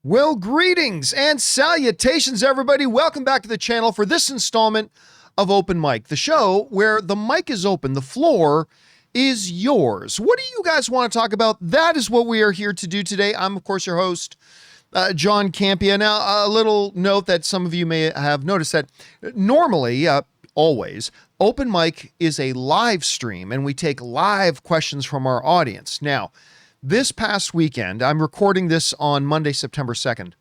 Well, greetings and salutations, everybody. Welcome back to the channel for this installment of Open Mic, the show where the mic is open, the floor is yours. What do you guys want to talk about? That is what we are here to do today. I'm, of course, your host, John Campea. Now, a little note that some of you may have noticed that normally, always, Open Mic is a live stream and we take live questions from our audience. Now, this past weekend, I'm recording this on Monday, September 2nd.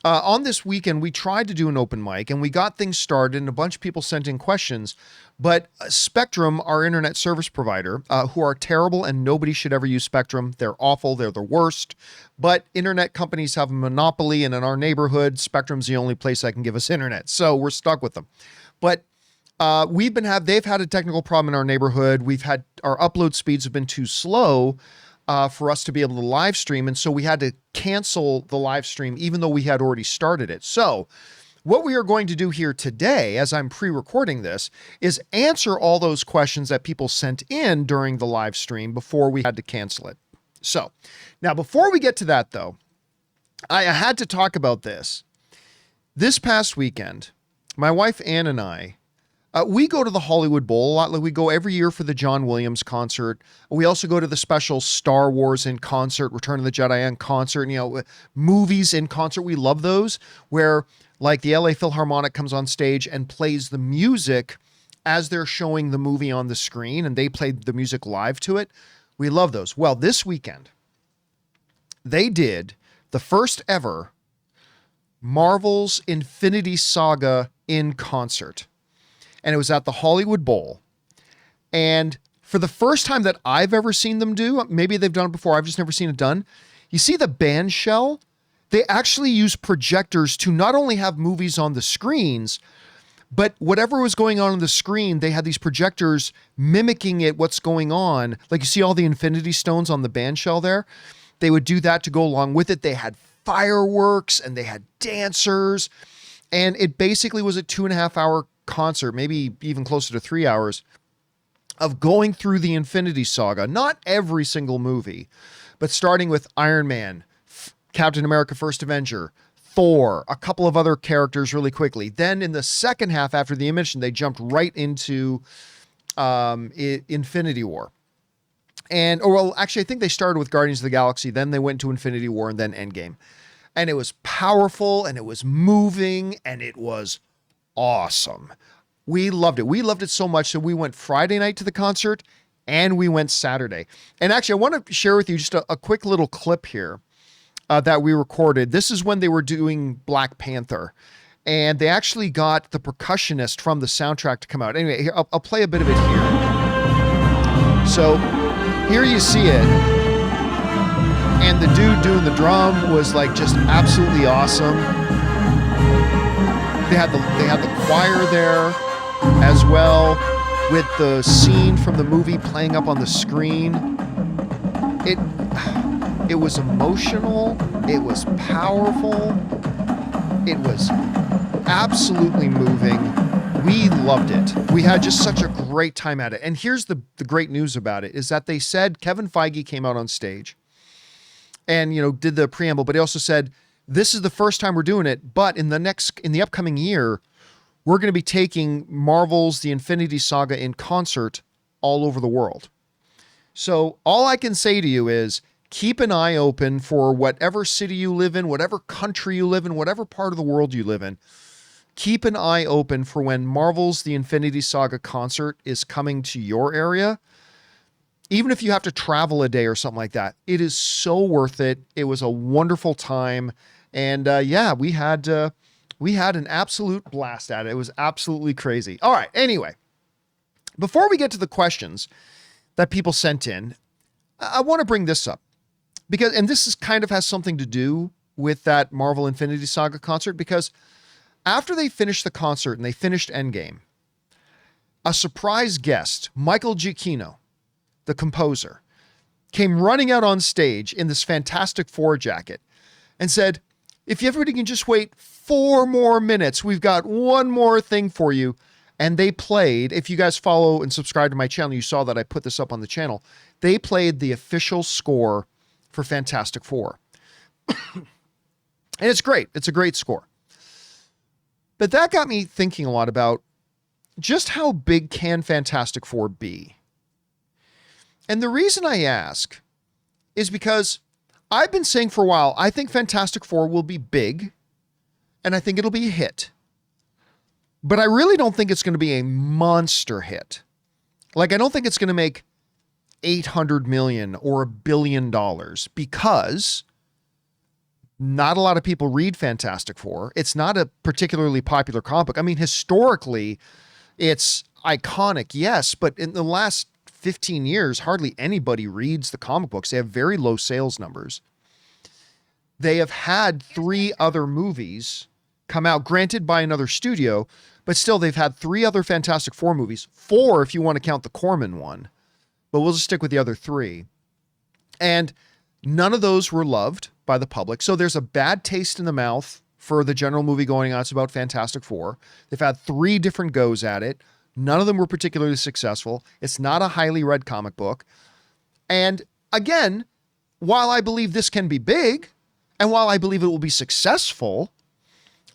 On this weekend, we tried to do an open mic and we got things started and a bunch of people sent in questions, but Spectrum, our internet service provider, who are terrible and nobody should ever use Spectrum. They're awful. They're the worst, but internet companies have a monopoly, and in our neighborhood, Spectrum's the only place that can give us internet. So we're stuck with them. But they've had a technical problem in our neighborhood. Our upload speeds have been too slow for us to be able to live stream. And so we had to cancel the live stream, even though we had already started it. So what we are going to do here today, as I'm pre-recording this, is answer all those questions that people sent in during the live stream before we had to cancel it. So now, before we get to that though, I had to talk about this. This past weekend, my wife Ann and I, we go to the Hollywood Bowl a lot. Like, we go every year for the John Williams concert. We also go to the special Star Wars in concert, Return of the Jedi in concert, movies in concert. We love those, where like the LA Philharmonic comes on stage and plays the music as they're showing the movie on the screen, and they play the music live to it. We love those. Well, this weekend, they did the first ever Marvel's Infinity Saga in concert. And it was at the Hollywood Bowl. And for the first time that I've ever seen them do, maybe they've done it before, I've just never seen it done. You see the band shell? They actually use projectors to not only have movies on the screens, but whatever was going on the screen, they had these projectors mimicking it, what's going on. Like, you see all the Infinity Stones on the band shell there? They would do that to go along with it. They had fireworks and they had dancers. And it basically was a 2.5 hour concert, maybe even closer to 3 hours, of going through the Infinity Saga. Not every single movie, but starting with Iron Man, Captain America First Avenger, Thor, a couple of other characters really quickly. Then in the second half, after the emission, they jumped right into Infinity War. Actually, I think they started with Guardians of the Galaxy, then they went to Infinity War, and then Endgame. And it was powerful, and it was moving, and it was awesome. We loved it. We loved it so much that we went Friday night to the concert and we went Saturday. And actually, I want to share with you just a quick little clip here that we recorded. This is when they were doing Black Panther, and they actually got the percussionist from the soundtrack to come out. Anyway, here, I'll play a bit of it here. So here you see it. And the dude doing the drum was like just absolutely awesome. They had the choir there as well, with the scene from the movie playing up on the screen. It was emotional. It was powerful. It was absolutely moving. We loved it. We had just such a great time at it. And here's the great news about it, is that they said, Kevin Feige came out on stage and, did the preamble, but he also said, this is the first time we're doing it, but in the upcoming year, we're going to be taking Marvel's The Infinity Saga in concert all over the world. So all I can say to you is keep an eye open for whatever city you live in, whatever country you live in, whatever part of the world you live in. Keep an eye open for when Marvel's The Infinity Saga concert is coming to your area. Even if you have to travel a day or something like that, it is so worth it. It was a wonderful time. And we had an absolute blast at it. It was absolutely crazy. All right. Anyway, before we get to the questions that people sent in, I want to bring this up and this is kind of has something to do with that Marvel Infinity Saga concert, because after they finished the concert and they finished Endgame, a surprise guest, Michael Giacchino, the composer, came running out on stage in this Fantastic Four jacket and said, if everybody can just wait 4 more minutes, we've got one more thing for you. And they played, if you guys follow and subscribe to my channel, you saw that I put this up on the channel. They played the official score for Fantastic Four. And it's great. It's a great score. But that got me thinking a lot about just how big can Fantastic Four be? And the reason I ask is because I've been saying for a while, I think Fantastic Four will be big, and I think it'll be a hit. But I really don't think it's going to be a monster hit. Like, I don't think it's going to make $800 million or $1 billion because not a lot of people read Fantastic Four. It's not a particularly popular comic book. I mean, historically, it's iconic, yes, but in the last 15 years, hardly anybody reads the comic books. They have very low sales numbers. They have had 3 other movies come out, granted by another studio, but still they've had 3 other Fantastic Four movies, 4 if you want to count the Corman one, but we'll just stick with the other 3. And none of those were loved by the public. So there's a bad taste in the mouth for the general movie going on. It's about Fantastic Four. They've had 3 different goes at it. None of them were particularly successful. It's not a highly read comic book. And again, while I believe this can be big, and while I believe it will be successful,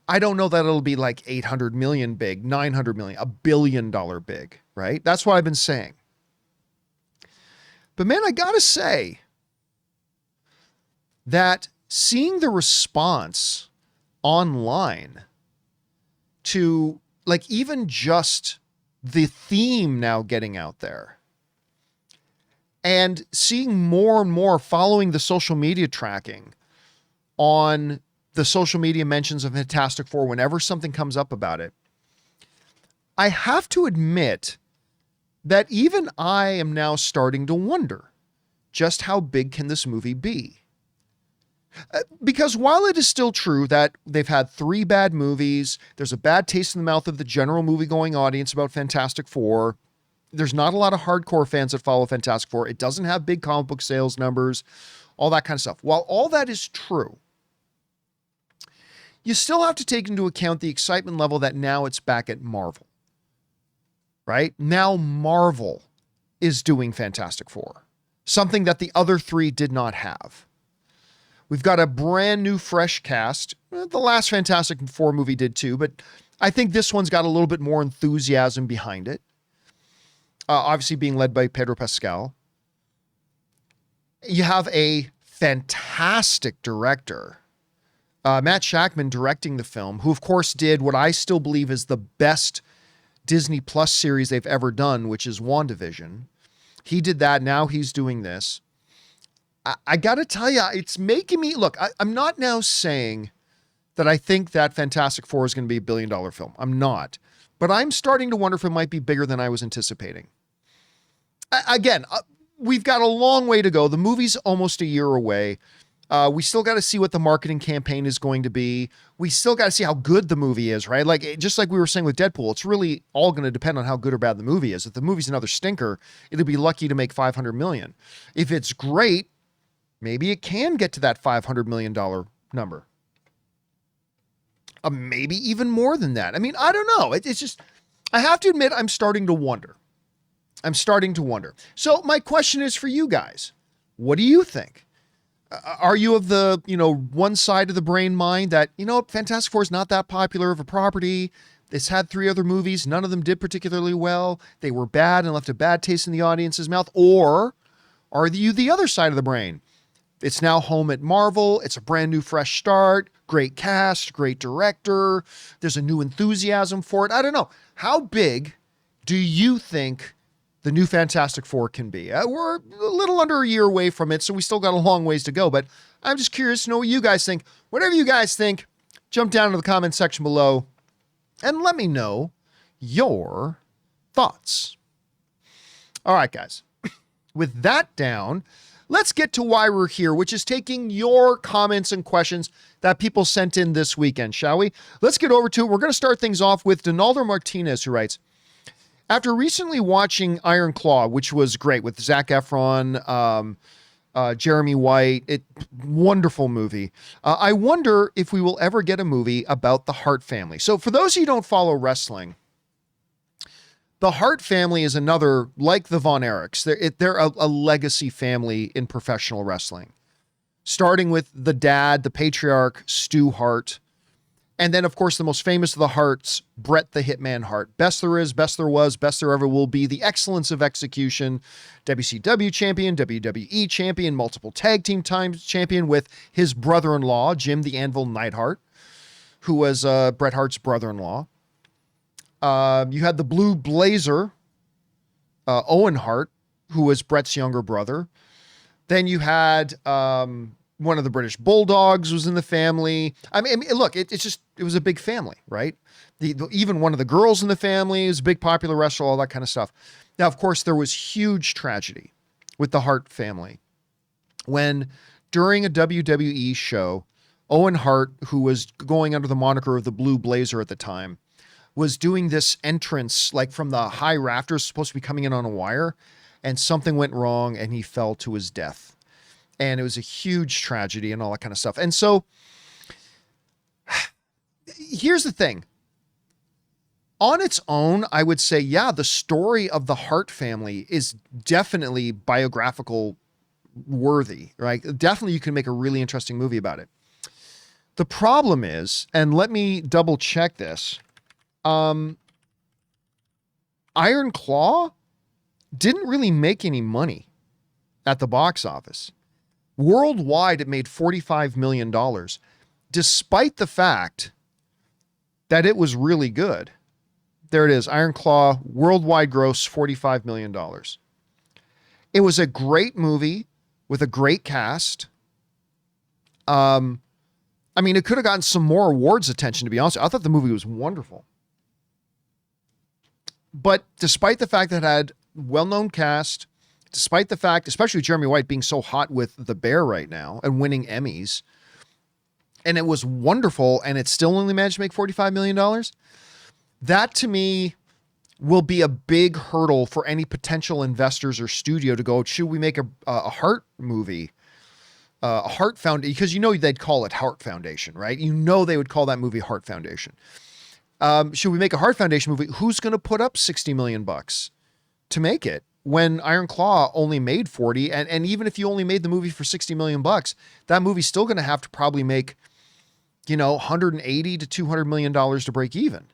I don't know that it'll be like 800 million big, 900 million, $1 billion big, right? That's what I've been saying. But man, I gotta say that seeing the response online to like even just the theme now getting out there and seeing more and more following the social media tracking on the social media mentions of Fantastic Four whenever something comes up about it, I have to admit that even I am now starting to wonder just how big can this movie be? Because while it is still true that they've had 3 bad movies, there's a bad taste in the mouth of the general movie-going audience about Fantastic Four, there's not a lot of hardcore fans that follow Fantastic Four, it doesn't have big comic book sales numbers, all that kind of stuff. While all that is true, you still have to take into account the excitement level that now it's back at Marvel, right? Now Marvel is doing Fantastic Four, something that the other 3 did not have. We've got a brand new fresh cast. The last Fantastic Four movie did too, but I think this one's got a little bit more enthusiasm behind it. Obviously being led by Pedro Pascal. You have a fantastic director, Matt Shakman, directing the film, who of course did what I still believe is the best Disney Plus series they've ever done, which is WandaVision. He did that. Now he's doing this. I got to tell you, it's making me look, I'm not now saying that I think that Fantastic Four is going to be $1 billion film. I'm not, but I'm starting to wonder if it might be bigger than I was anticipating. Again, we've got a long way to go. The movie's almost a year away. We still got to see what the marketing campaign is going to be. We still got to see how good the movie is, right? Like, just like we were saying with Deadpool, it's really all going to depend on how good or bad the movie is. If the movie's another stinker, it'll be lucky to make $500 million. If it's great, maybe it can get to that $500 million number. Maybe even more than that. I mean, I don't know. It's just, I have to admit, I'm starting to wonder. So my question is for you guys. What do you think? Are you of the, one side of the brain mind that, Fantastic Four is not that popular of a property. It's had 3 other movies. None of them did particularly well. They were bad and left a bad taste in the audience's mouth. Or are you the other side of the brain? It's now home at Marvel. It's a brand new, fresh start. Great cast, great director. There's a new enthusiasm for it. I don't know. How big do you think the new Fantastic Four can be? We're a little under a year away from it, so we still got a long ways to go. But I'm just curious to know what you guys think. Whatever you guys think, jump down to the comment section below and let me know your thoughts. All right, guys. With that down, let's get to why we're here, which is taking your comments and questions that people sent in this weekend, shall we? Let's get over to it. We're going to start things off with Donaldo Martinez, who writes, after recently watching Iron Claw, which was great with Zac Efron, Jeremy White, wonderful movie. I wonder if we will ever get a movie about the Hart family. So for those of you who don't follow wrestling, the Hart family is another, like the Von Erichs. They're a legacy family in professional wrestling. starting with the dad, the patriarch, Stu Hart. And then, of course, the most famous of the Harts, Bret the Hitman Hart. Best there is, best there was, best there ever will be. The excellence of execution. WCW champion, WWE champion, multiple tag team times champion with his brother-in-law, Jim the Anvil Neidhart, who was Bret Hart's brother-in-law. You had the Blue Blazer, Owen Hart, who was Bret's younger brother. Then you had one of the British Bulldogs was in the family. I mean look, it was a big family, right? Even one of the girls in the family is a big popular wrestler, all that kind of stuff. Now, of course, there was huge tragedy with the Hart family when during a WWE show, Owen Hart, who was going under the moniker of the Blue Blazer at the time, was doing this entrance like from the high rafters, supposed to be coming in on a wire, and something went wrong and he fell to his death. And it was a huge tragedy and all that kind of stuff. And so here's the thing. On its own, I would say, yeah, the story of the Hart family is definitely biographical worthy, right? Definitely you can make a really interesting movie about it. The problem is, and let me double check this, Iron Claw didn't really make any money at the box office. Worldwide, it made $45 million, despite the fact that it was really good. There it is, Iron Claw, worldwide gross, $45 million. It was a great movie with a great cast. I mean, it could have gotten some more awards attention, to be honest. I thought the movie was wonderful. But despite the fact that it had well-known cast, despite the fact, especially Jeremy White being so hot with The Bear right now and winning Emmys, and it was wonderful, and it still only managed to make $45 million, that to me will be a big hurdle for any potential investors or studio to go, should we make a Hart movie? A Hart Foundation, because you know they'd call it Hart Foundation, right? You know they would call that movie Hart Foundation. Should we make a Hart Foundation movie? Who's going to put up $60 million to make it when Iron Claw only made 40? And even if you only made the movie for $60 million, that movie's still going to have to probably make, $180 to $200 million to break even.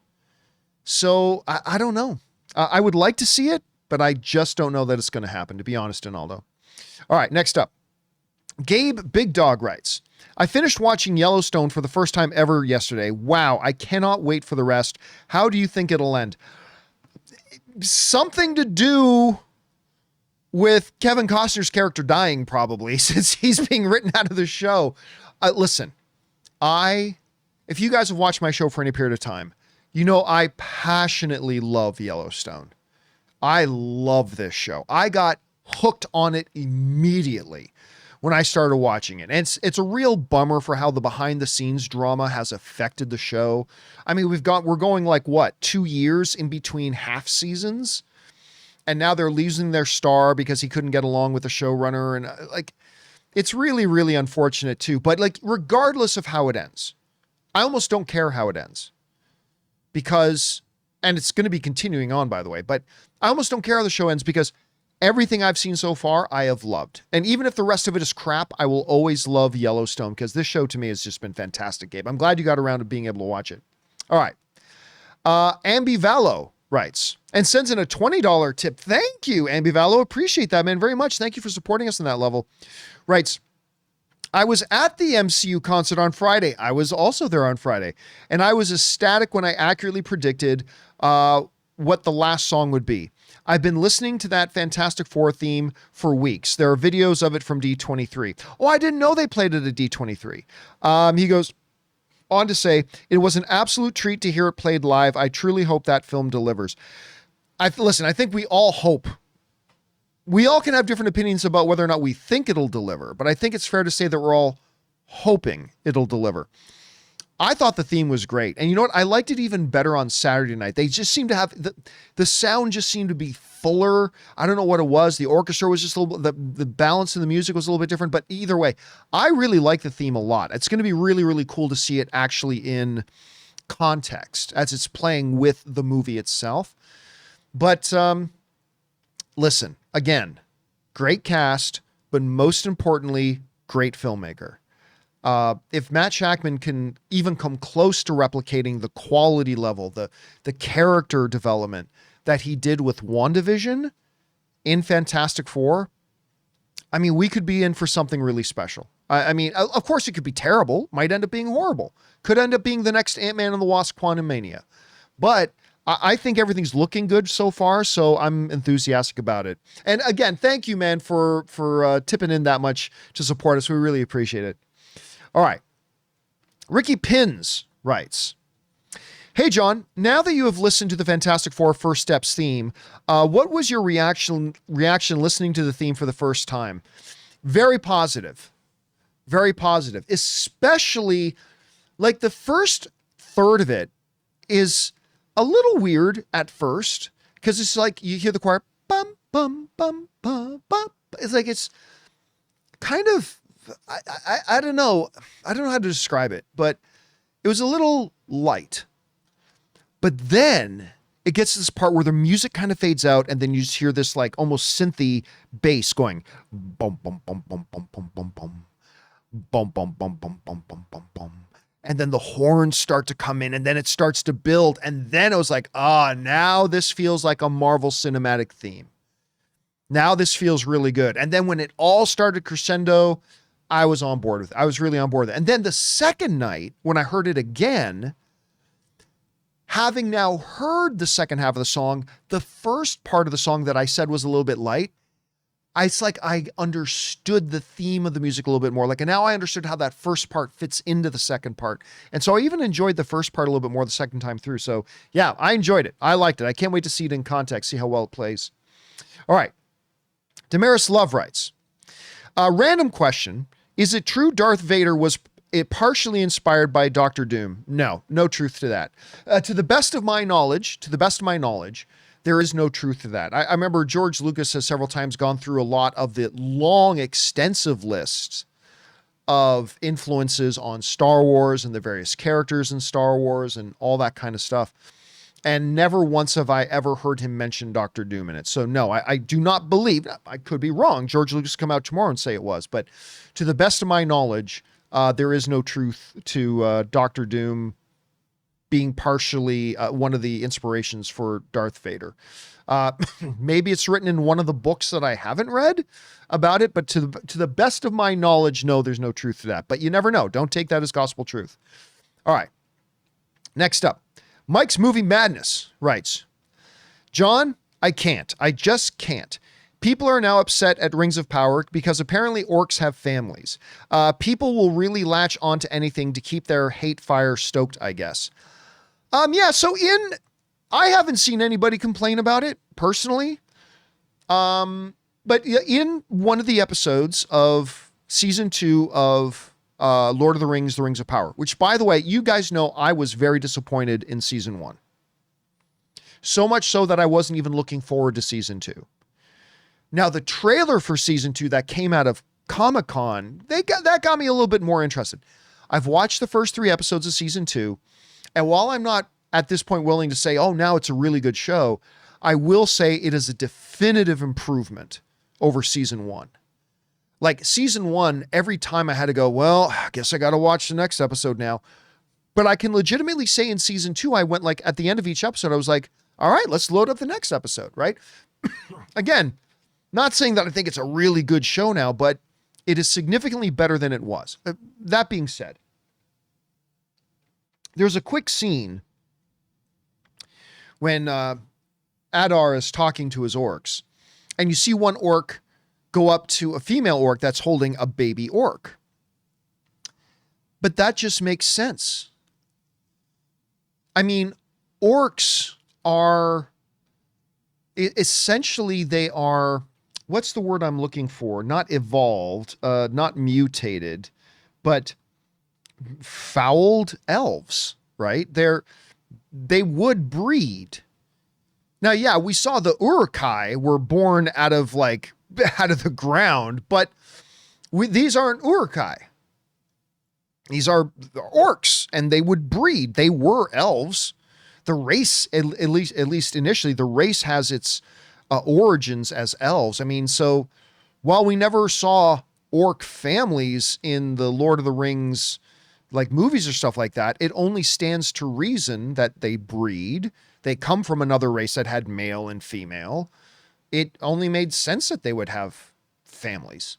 So I don't know. I would like to see it, but I just don't know that it's going to happen, to be honest, Donaldo. All right, next up. Gabe Big Dog writes, I finished watching Yellowstone for the first time ever yesterday. Wow, I cannot wait for the rest. How do you think it'll end? Something to do with Kevin Costner's character dying, probably, since he's being written out of the show. Listen, if you guys have watched my show for any period of time, I passionately love Yellowstone. I love this show. I got hooked on it immediately when I started watching it. And it's a real bummer for how the behind the scenes drama has affected the show. I mean, we're going 2 years in between half seasons, and now they're losing their star because he couldn't get along with the showrunner. And it's really, really unfortunate too. But regardless of how it ends, I almost don't care how it ends because, and it's going to be continuing on, by the way, but I almost don't care how the show ends because everything I've seen so far, I have loved. And even if the rest of it is crap, I will always love Yellowstone because this show to me has just been fantastic, Gabe. I'm glad you got around to being able to watch it. All right. Ambivallo writes and sends in a $20 tip. Thank you, Ambivallo. Appreciate that, man, very much. Thank you for supporting us on that level. Writes, I was at the MCU concert on Friday. I was also there on Friday. And I was ecstatic when I accurately predicted what the last song would be. I've been listening to that Fantastic Four theme for weeks. There are videos of it from D23. Oh, I didn't know they played it at D23. He goes on to say, it was an absolute treat to hear it played live. I truly hope that film delivers. I think we all hope. We all can have different opinions about whether or not we think it'll deliver, but I think it's fair to say that we're all hoping it'll deliver. I thought the theme was great. And you know what? I liked it even better on Saturday night. They just seemed to have, the sound just seemed to be fuller. I don't know what it was. The orchestra was just a little, the balance in the music was a little bit different, but either way, I really like the theme a lot. It's going to be really, really cool to see it actually in context as it's playing with the movie itself. But listen, again, great cast, but most importantly, great filmmaker. If Matt Shakman can even come close to replicating the quality level, the character development that he did with WandaVision in Fantastic Four, I mean, we could be in for something really special. I mean, of course it could be terrible, might end up being horrible, could end up being the next Ant-Man and the Wasp Quantumania. But I think everything's looking good so far, so I'm enthusiastic about it. And again, thank you, man, for tipping in that much to support us. We really appreciate it. All right. Ricky Pins writes, "Hey, John, now that you have listened to the Fantastic Four First Steps theme, what was your reaction listening to the theme for the first time?" Very positive. Very positive. Especially, like, the first third of it is a little weird at first, because it's like you hear the choir, bum, bum, bum, bum, bum. It's like, it's kind of, I don't know. I don't know how to describe it, but it was a little light. But then it gets to this part where the music kind of fades out, and then you just hear this like almost synthy bass going bum, bum, bum, bum, bum, bum, bum, bum, bum, bum, bum, bum, bum, bum, bum, bum. And then the horns start to come in, and then it starts to build. And then it was like, now this feels like a Marvel cinematic theme. Now this feels really good. And then when it all started crescendo, I was on board with it. I was really on board with it. And then the second night, when I heard it again, having now heard the second half of the song, the first part of the song that I said was a little bit light, it's like I understood the theme of the music a little bit more. Like, and now I understood how that first part fits into the second part. And so I even enjoyed the first part a little bit more the second time through. So yeah, I enjoyed it. I liked it. I can't wait to see it in context, see how well it plays. All right. Damaris Love writes, random question. Is it true Darth Vader was partially inspired by Doctor Doom? No truth to that. To the best of my knowledge, there is no truth to that. I remember George Lucas has several times gone through a lot of the long, extensive lists of influences on Star Wars and the various characters in Star Wars and all that kind of stuff. And never once have I ever heard him mention Doctor Doom in it. So no, I do not believe, I could be wrong. George Lucas come out tomorrow and say it was, but to the best of my knowledge, there is no truth to Doctor Doom being partially one of the inspirations for Darth Vader. Maybe it's written in one of the books that I haven't read about it, but to the best of my knowledge, no, there's no truth to that. But you never know. Don't take that as gospel truth. All right. Next up, Mike's Movie Madness writes, John, I can't. I just can't. People are now upset at Rings of Power because apparently orcs have families. People will really latch onto anything to keep their hate fire stoked, I guess. Yeah, so I haven't seen anybody complain about it personally. But in one of the episodes of season 2 of Lord of the Rings of Power, which, by the way, you guys know I was very disappointed in season 1. So much so that I wasn't even looking forward to season 2. Now, the trailer for season 2 that came out of Comic-Con, that got me a little bit more interested. I've watched the first 3 episodes of season 2, and while I'm not at this point willing to say, now it's a really good show, I will say it is a definitive improvement over season 1. Like season 1, every time I had to go, well, I guess I got to watch the next episode now. But I can legitimately say in season 2, I went like at the end of each episode, I was like, all right, let's load up the next episode, right? Again, not saying that I think it's a really good show now, but it is significantly better than it was. That being said, there's a quick scene when Adar is talking to his orcs, and you see one orc go up to a female orc that's holding a baby orc. But that just makes sense. I mean, orcs are essentially, they are, what's the word I'm looking for? Not evolved, not mutated, but fouled elves, right? They would breed. Now, yeah, we saw the Uruk-hai were born out of the ground, but these aren't Uruk-hai. These are orcs, and they would breed. They were elves. The race, at least initially, the race has its origins as elves. I mean, so while we never saw orc families in the Lord of the Rings, like movies or stuff like that, it only stands to reason that they breed. They come from another race that had male and female. It only made sense that they would have families.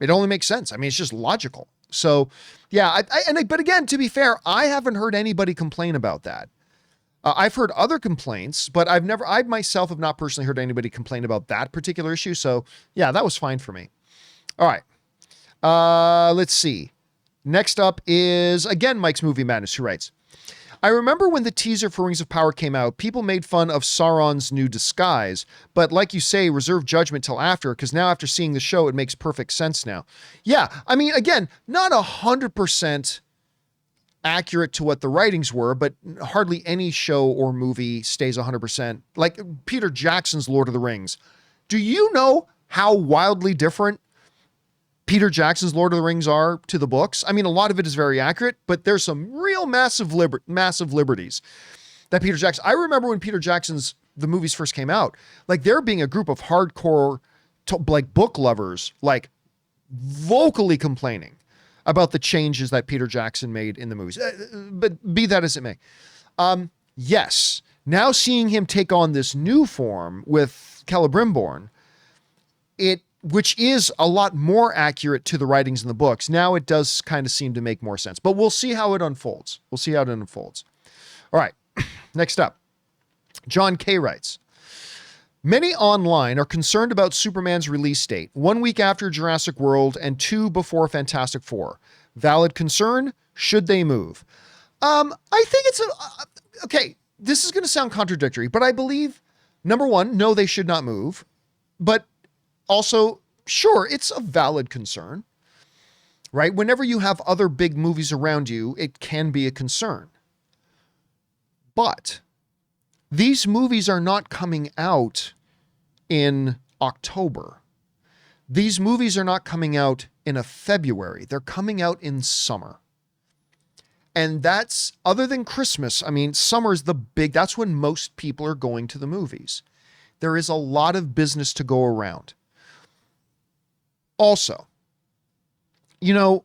It only makes sense. I mean, it's just logical. So yeah, but again, to be fair, I haven't heard anybody complain about that. I've heard other complaints, but I myself have not personally heard anybody complain about that particular issue. So yeah, that was fine for me. All right. Let's see. Next up is, again, Mike's Movie Madness, who writes, I remember when the teaser for Rings of Power came out, people made fun of Sauron's new disguise, but like you say, reserve judgment till after, because now after seeing the show, it makes perfect sense now. Yeah, I mean, again, not 100% accurate to what the writings were, but hardly any show or movie stays 100%. Like Peter Jackson's Lord of the Rings. Do you know how wildly different Peter Jackson's Lord of the Rings are to the books? I mean, a lot of it is very accurate, but there's some real massive liberties that Peter Jackson. I remember when the movies first came out, like there being a group of hardcore, like book lovers, like vocally complaining about the changes that Peter Jackson made in the movies. But be that as it may. Yes, now seeing him take on this new form with Celebrimbor, which is a lot more accurate to the writings in the books. Now it does kind of seem to make more sense, but we'll see how it unfolds. All right. Next up, John K. writes, many online are concerned about Superman's release date, 1 week after Jurassic World and 2 before Fantastic Four. Valid concern. Should they move? I think it's okay. This is going to sound contradictory, but I believe, number one, no, they should not move, but also, sure, it's a valid concern, right? Whenever you have other big movies around you, it can be a concern. But these movies are not coming out in October. These movies are not coming out in a February. They're coming out in summer. And that's, other than Christmas, I mean, summer is that's when most people are going to the movies. There is a lot of business to go around. Also, you know,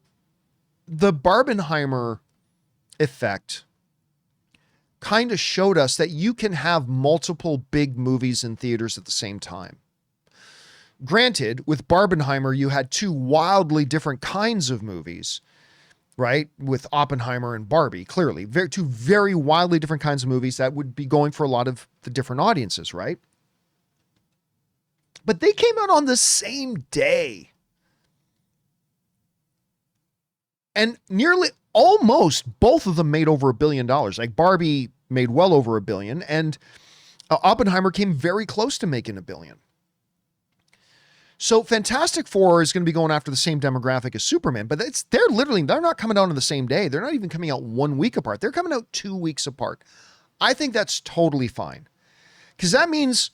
the Barbenheimer effect kind of showed us that you can have multiple big movies in theaters at the same time. Granted, with Barbenheimer, you had two wildly different kinds of movies, right? With Oppenheimer and Barbie, clearly. Two very wildly different kinds of movies that would be going for a lot of the different audiences, right? But they came out on the same day. And almost both of them made over $1 billion. Like Barbie made well over $1 billion, and Oppenheimer came very close to making $1 billion. So Fantastic Four is going to be going after the same demographic as Superman, but they're not coming out on the same day. They're not even coming out 1 week apart. They're coming out 2 weeks apart. I think that's totally fine, because that means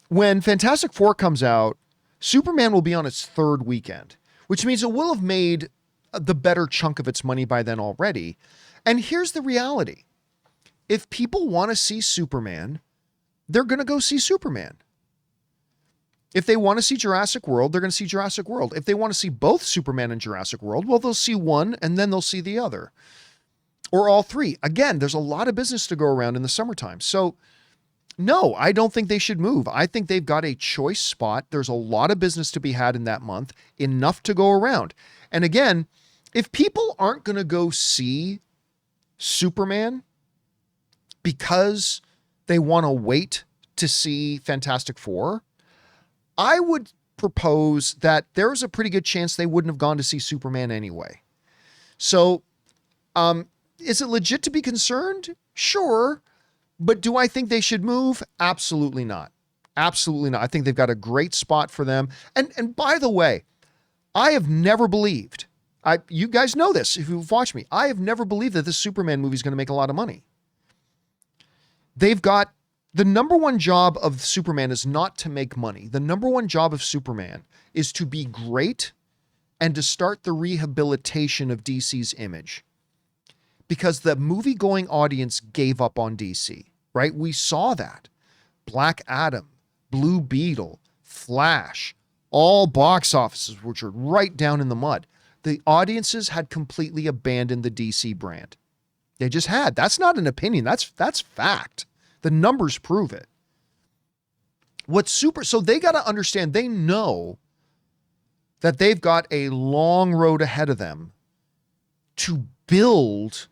when Fantastic Four comes out, Superman will be on its third weekend, which means it will have made the better chunk of its money by then already. And here's the reality. If people want to see Superman, they're going to go see Superman. If they want to see Jurassic World, they're going to see Jurassic World. If they want to see both Superman and Jurassic World, well, they'll see one and then they'll see the other. Or all three. Again, there's a lot of business to go around in the summertime. So no, I don't think they should move. I think they've got a choice spot. There's a lot of business to be had in that month, enough to go around. And again, if people aren't going to go see Superman because they want to wait to see Fantastic Four, I would propose that there's a pretty good chance they wouldn't have gone to see Superman anyway. So, is it legit to be concerned? Sure. But do I think they should move? Absolutely not. Absolutely not. I think they've got a great spot for them. And by the way, I have never believed, you guys know this if you've watched me, I have never believed that this Superman movie is going to make a lot of money. They've got, the number one job of Superman is not to make money. The number one job of Superman is to be great and to start the rehabilitation of DC's image. Because the movie-going audience gave up on DC, right? We saw that. Black Adam, Blue Beetle, Flash, all box offices, which are right down in the mud. The audiences had completely abandoned the DC brand. They just had. That's not an opinion. That's fact. The numbers prove it. So they got to understand, they know that they've got a long road ahead of them to build,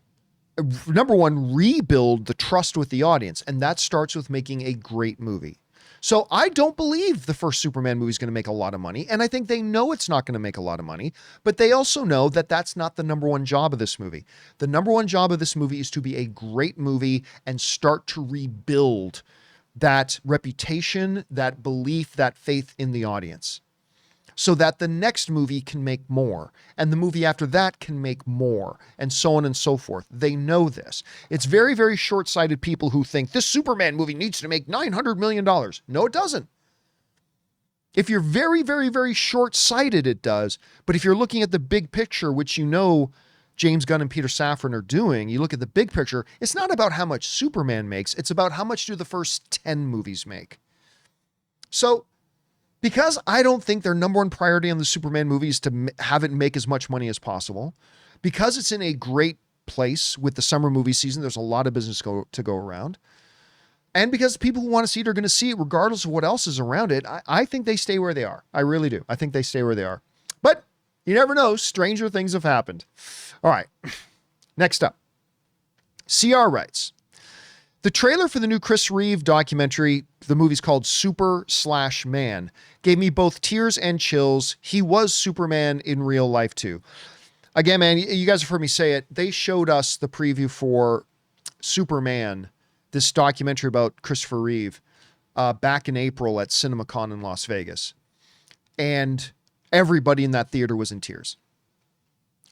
number one, rebuild the trust with the audience. And that starts with making a great movie. So I don't believe the first Superman movie is going to make a lot of money. And I think they know it's not going to make a lot of money, but they also know that that's not the number one job of this movie. The number one job of this movie is to be a great movie and start to rebuild that reputation, that belief, that faith in the audience, so that the next movie can make more, and the movie after that can make more, and so on and so forth. They know this. It's very, very short-sighted people who think this Superman movie needs to make $900 million. No, it doesn't. If you're very, very, very short-sighted, it does. But if you're looking at the big picture, which you know James Gunn and Peter Safran are doing, you look at the big picture, it's not about how much Superman makes, it's about how much do the first 10 movies make. So, because I don't think their number one priority on the Superman movie is to have it make as much money as possible, because it's in a great place with the summer movie season, there's a lot of business to go around, and because people who want to see it are going to see it regardless of what else is around it, I think they stay where they are. I really do. I think they stay where they are. But you never know. Stranger things have happened. All right. Next up. CR writes, the trailer for the new Chris Reeve documentary, the movie's called Super/Man, gave me both tears and chills. He was Superman in real life too. Again, man, you guys have heard me say it. They showed us the preview for Superman, this documentary about Christopher Reeve, back in April at CinemaCon in Las Vegas. And everybody in that theater was in tears.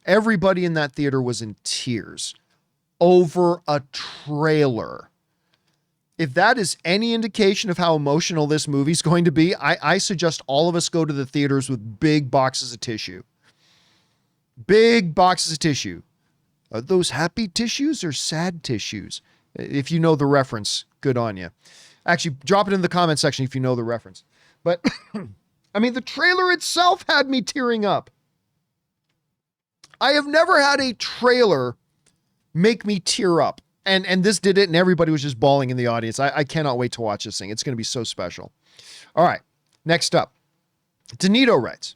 Everybody in that theater was in tears over a trailer. If that is any indication of how emotional this movie's going to be, I suggest all of us go to the theaters with big boxes of tissue. Big boxes of tissue. Are those happy tissues or sad tissues? If you know the reference, good on you. Actually, drop it in the comment section if you know the reference. But, I mean, the trailer itself had me tearing up. I have never had a trailer make me tear up. And this did it, and everybody was just bawling in the audience. I cannot wait to watch this thing. It's going to be so special. All right, next up. Danito writes,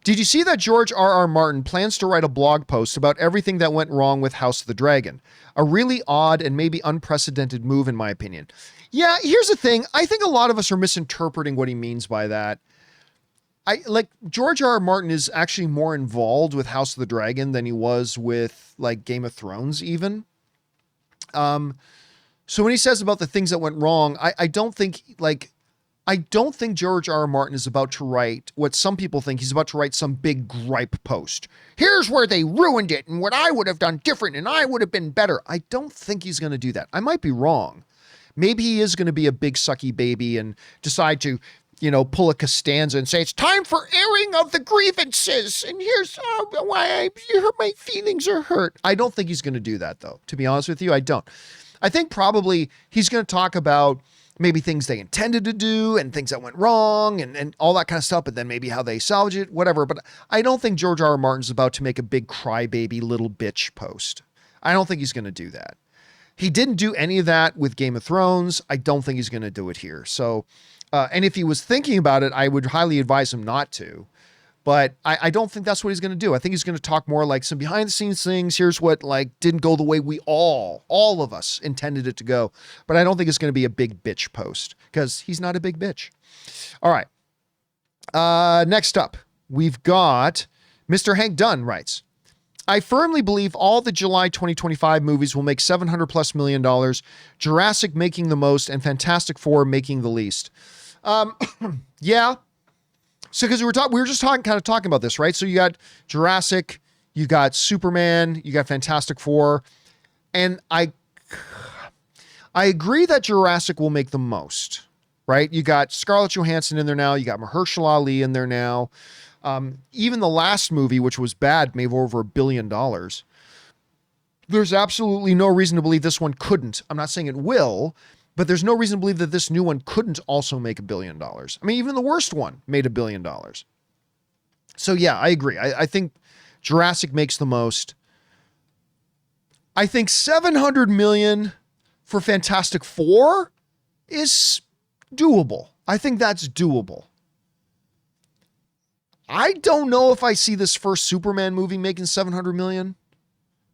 did you see that George R.R. Martin plans to write a blog post about everything that went wrong with House of the Dragon? A really odd and maybe unprecedented move, in my opinion. Yeah, here's the thing. I think a lot of us are misinterpreting what he means by that. George R.R. Martin is actually more involved with House of the Dragon than he was with like Game of Thrones even. So when he says about the things that went wrong, I don't think George R.R. Martin is about to write what some people think he's about to write some big gripe post. Here's where they ruined it and what I would have done different and I would have been better. I don't think he's going to do that. I might be wrong. Maybe he is going to be a big sucky baby and decide to, pull a Costanza and say, it's time for airing of the grievances. And here's why my feelings are hurt. I don't think he's going to do that, though. To be honest with you, I don't. I think probably he's going to talk about maybe things they intended to do and things that went wrong and all that kind of stuff, but then maybe how they salvage it, whatever. But I don't think George R.R. Martin's about to make a big crybaby little bitch post. I don't think he's going to do that. He didn't do any of that with Game of Thrones. I don't think he's going to do it here. So, and if he was thinking about it, I would highly advise him not to. But I don't think that's what he's going to do. I think he's going to talk more like some behind the scenes things. Here's what didn't go the way we all of us intended it to go. But I don't think it's going to be a big bitch post because he's not a big bitch. All right. Next up, we've got Mr. Hank Dunn writes, I firmly believe all the July 2025 movies will make $700+ million, Jurassic making the most and Fantastic Four making the least. Yeah. So, because we were just talking about this, right? So you got Jurassic, you got Superman, you got Fantastic Four, and I agree that Jurassic will make the most, right? You got Scarlett Johansson in there now, you got Mahershala Ali in there now. Even the last movie, which was bad, made over $1 billion. There's absolutely no reason to believe this one couldn't. I'm not saying it will, But there's no reason to believe that this new one couldn't also make $1 billion. I mean, even the worst one made $1 billion. So yeah, I agree. I think Jurassic makes the most. I think 700 million for Fantastic Four is doable. I think that's doable. I don't know if I see this first Superman movie making 700 million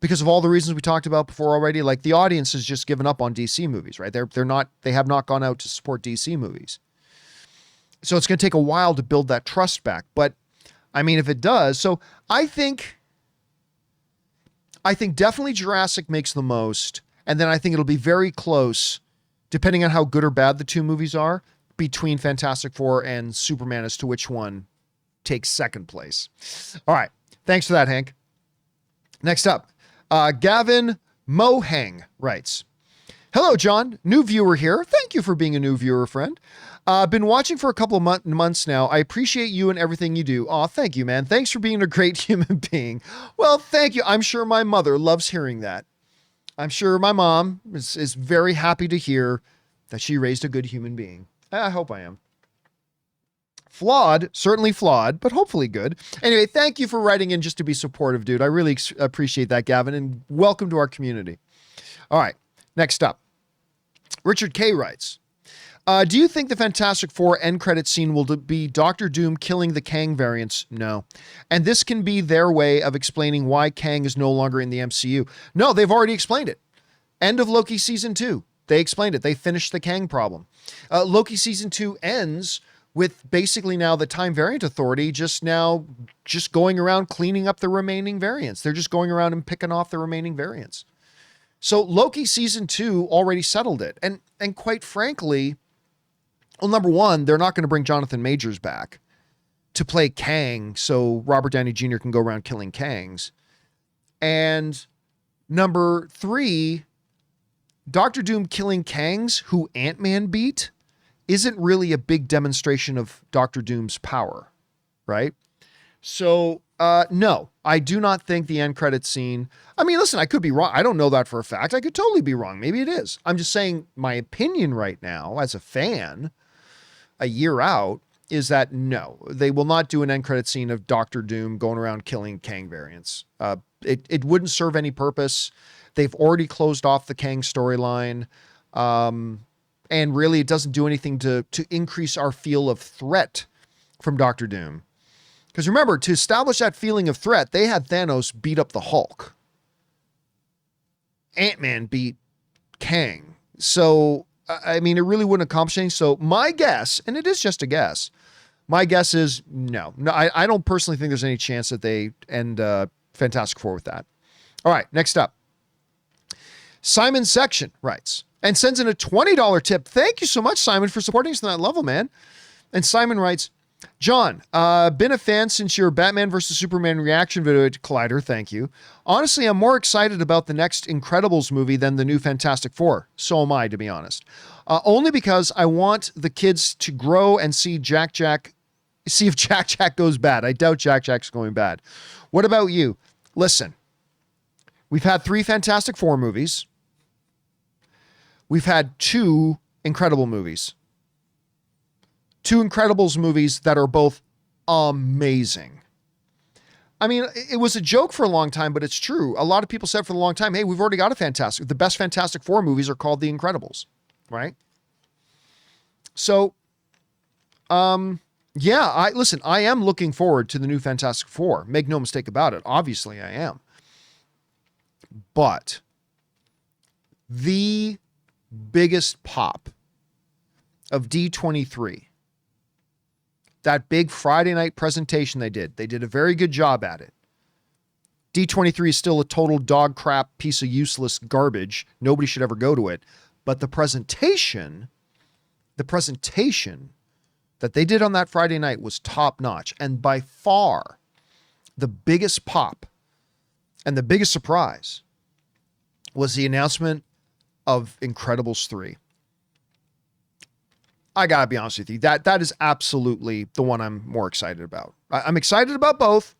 because of all the reasons we talked about before already. Like, the audience has just given up on DC movies, right? They have not gone out to support DC movies. So it's going to take a while to build that trust back. But I mean, if it does, so I think definitely Jurassic makes the most. And then I think it'll be very close, depending on how good or bad the two movies are, between Fantastic Four and Superman as to which one takes second place. All right. Thanks for that, Hank. Next up, Gavin Mohang writes, "Hello, John. New viewer here. Thank you for being a new viewer, friend. Been watching for a couple of months now. I appreciate you and everything you do." Oh, thank you, man. Thanks for being a great human being. Well, thank you. I'm sure my mother loves hearing that. I'm sure my mom is very happy to hear that she raised a good human being. I hope I am. Flawed, certainly flawed, but hopefully good. Anyway, thank you for writing in just to be supportive, dude. I really appreciate that, Gavin, and welcome to our community. All right, next up. Richard K. writes, do you think the Fantastic Four end credit scene will be Doctor Doom killing the Kang variants? No. And this can be their way of explaining why Kang is no longer in the MCU. No, they've already explained it. End of Loki season 2. They explained it. They finished the Kang problem. Loki season 2 ends with basically now the Time Variant Authority just going around cleaning up the remaining variants. They're just going around and picking off the remaining variants. So Loki season 2 already settled it. And quite frankly, well, number one, they're not going to bring Jonathan Majors back to play Kang so Robert Downey Jr. can go around killing Kangs. And number 3, Doctor Doom killing Kangs who Ant-Man beat isn't really a big demonstration of Doctor Doom's power, right? So, no, I do not think the end credit scene, I mean, listen, I could be wrong. I don't know that for a fact. I could totally be wrong. Maybe it is. I'm just saying my opinion right now as a fan, a year out, is that no, they will not do an end credit scene of Doctor Doom going around killing Kang variants. It wouldn't serve any purpose. They've already closed off the Kang storyline. And really, it doesn't do anything to increase our feel of threat from Doctor Doom. Because remember, to establish that feeling of threat, they had Thanos beat up the Hulk. Ant-Man beat Kang. So, I mean, it really wouldn't accomplish anything. So my guess, and it is just a guess, my guess is no. I don't personally think there's any chance that they end Fantastic Four with that. All right, next up. Simon Section writes, and sends in a $20 tip. Thank you so much, Simon, for supporting us on that level, man. And Simon writes, John, been a fan since your Batman vs. Superman reaction video at Collider. Thank you. Honestly, I'm more excited about the next Incredibles movie than the new Fantastic Four. So am I, to be honest. Only because I want the kids to grow and see if Jack goes bad. I doubt Jack's going bad. What about you? Listen, we've had 3 Fantastic Four movies. We've had 2 Incredible movies. 2 Incredibles movies that are both amazing. I mean, it was a joke for a long time, but it's true. A lot of people said for a long time, hey, we've already got the best Fantastic Four movies are called The Incredibles, right? So, yeah, I am looking forward to the new Fantastic Four. Make no mistake about it. Obviously, I am. But the biggest pop of D23, that big Friday night presentation they did a very good job at it. D23 is still a total dog crap piece of useless garbage. Nobody should ever go to it. But the presentation that they did on that Friday night was top notch. And by far the biggest pop and the biggest surprise was the announcement of Incredibles 3. I gotta be honest with you. That is absolutely the one I'm more excited about. I'm excited about both,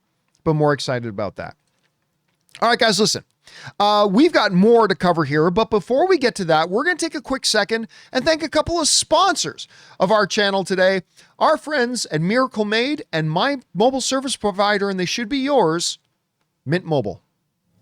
but more excited about that. All right, guys, listen. We've got more to cover here, but before we get to that, we're going to take a quick second and thank a couple of sponsors of our channel today. Our friends at Miracle Made and my mobile service provider, and they should be yours, Mint Mobile.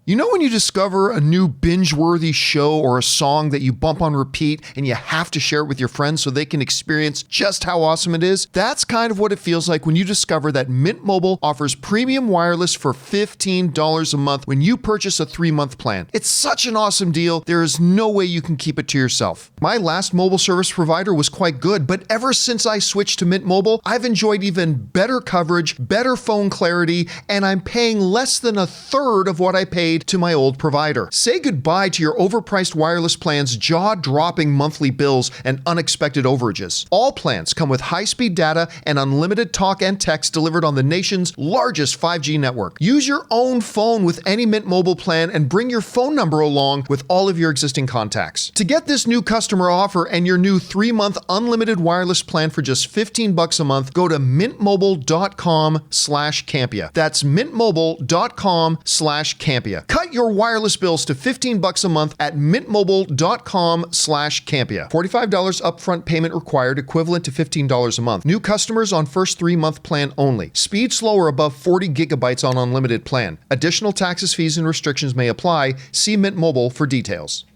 You know when you discover a new binge-worthy show or a song that you bump on repeat and you have to share it with your friends so they can experience just how awesome it is? That's kind of what it feels like when you discover that Mint Mobile offers premium wireless for $15 a month when you purchase a 3-month plan. It's such an awesome deal, there is no way you can keep it to yourself. My last mobile service provider was quite good, but ever since I switched to Mint Mobile, I've enjoyed even better coverage, better phone clarity, and I'm paying less than a third of what I paid to my old provider. Say goodbye to your overpriced wireless plans, jaw-dropping monthly bills, and unexpected overages. All plans come with high-speed data and unlimited talk and text delivered on the nation's largest 5G network. Use your own phone with any Mint Mobile plan and bring your phone number along with all of your existing contacts. To get this new customer offer and your new 3-month unlimited wireless plan for just $15 a month, go to mintmobile.com/Campea. That's mintmobile.com/Campea. Cut your wireless bills to $15 a month at mintmobile.com/Campea. $45 upfront payment required, equivalent to $15 a month. New customers on first 3-month plan only. Speed slower above 40 gigabytes on unlimited plan. Additional taxes, fees, and restrictions may apply. See Mint Mobile for details.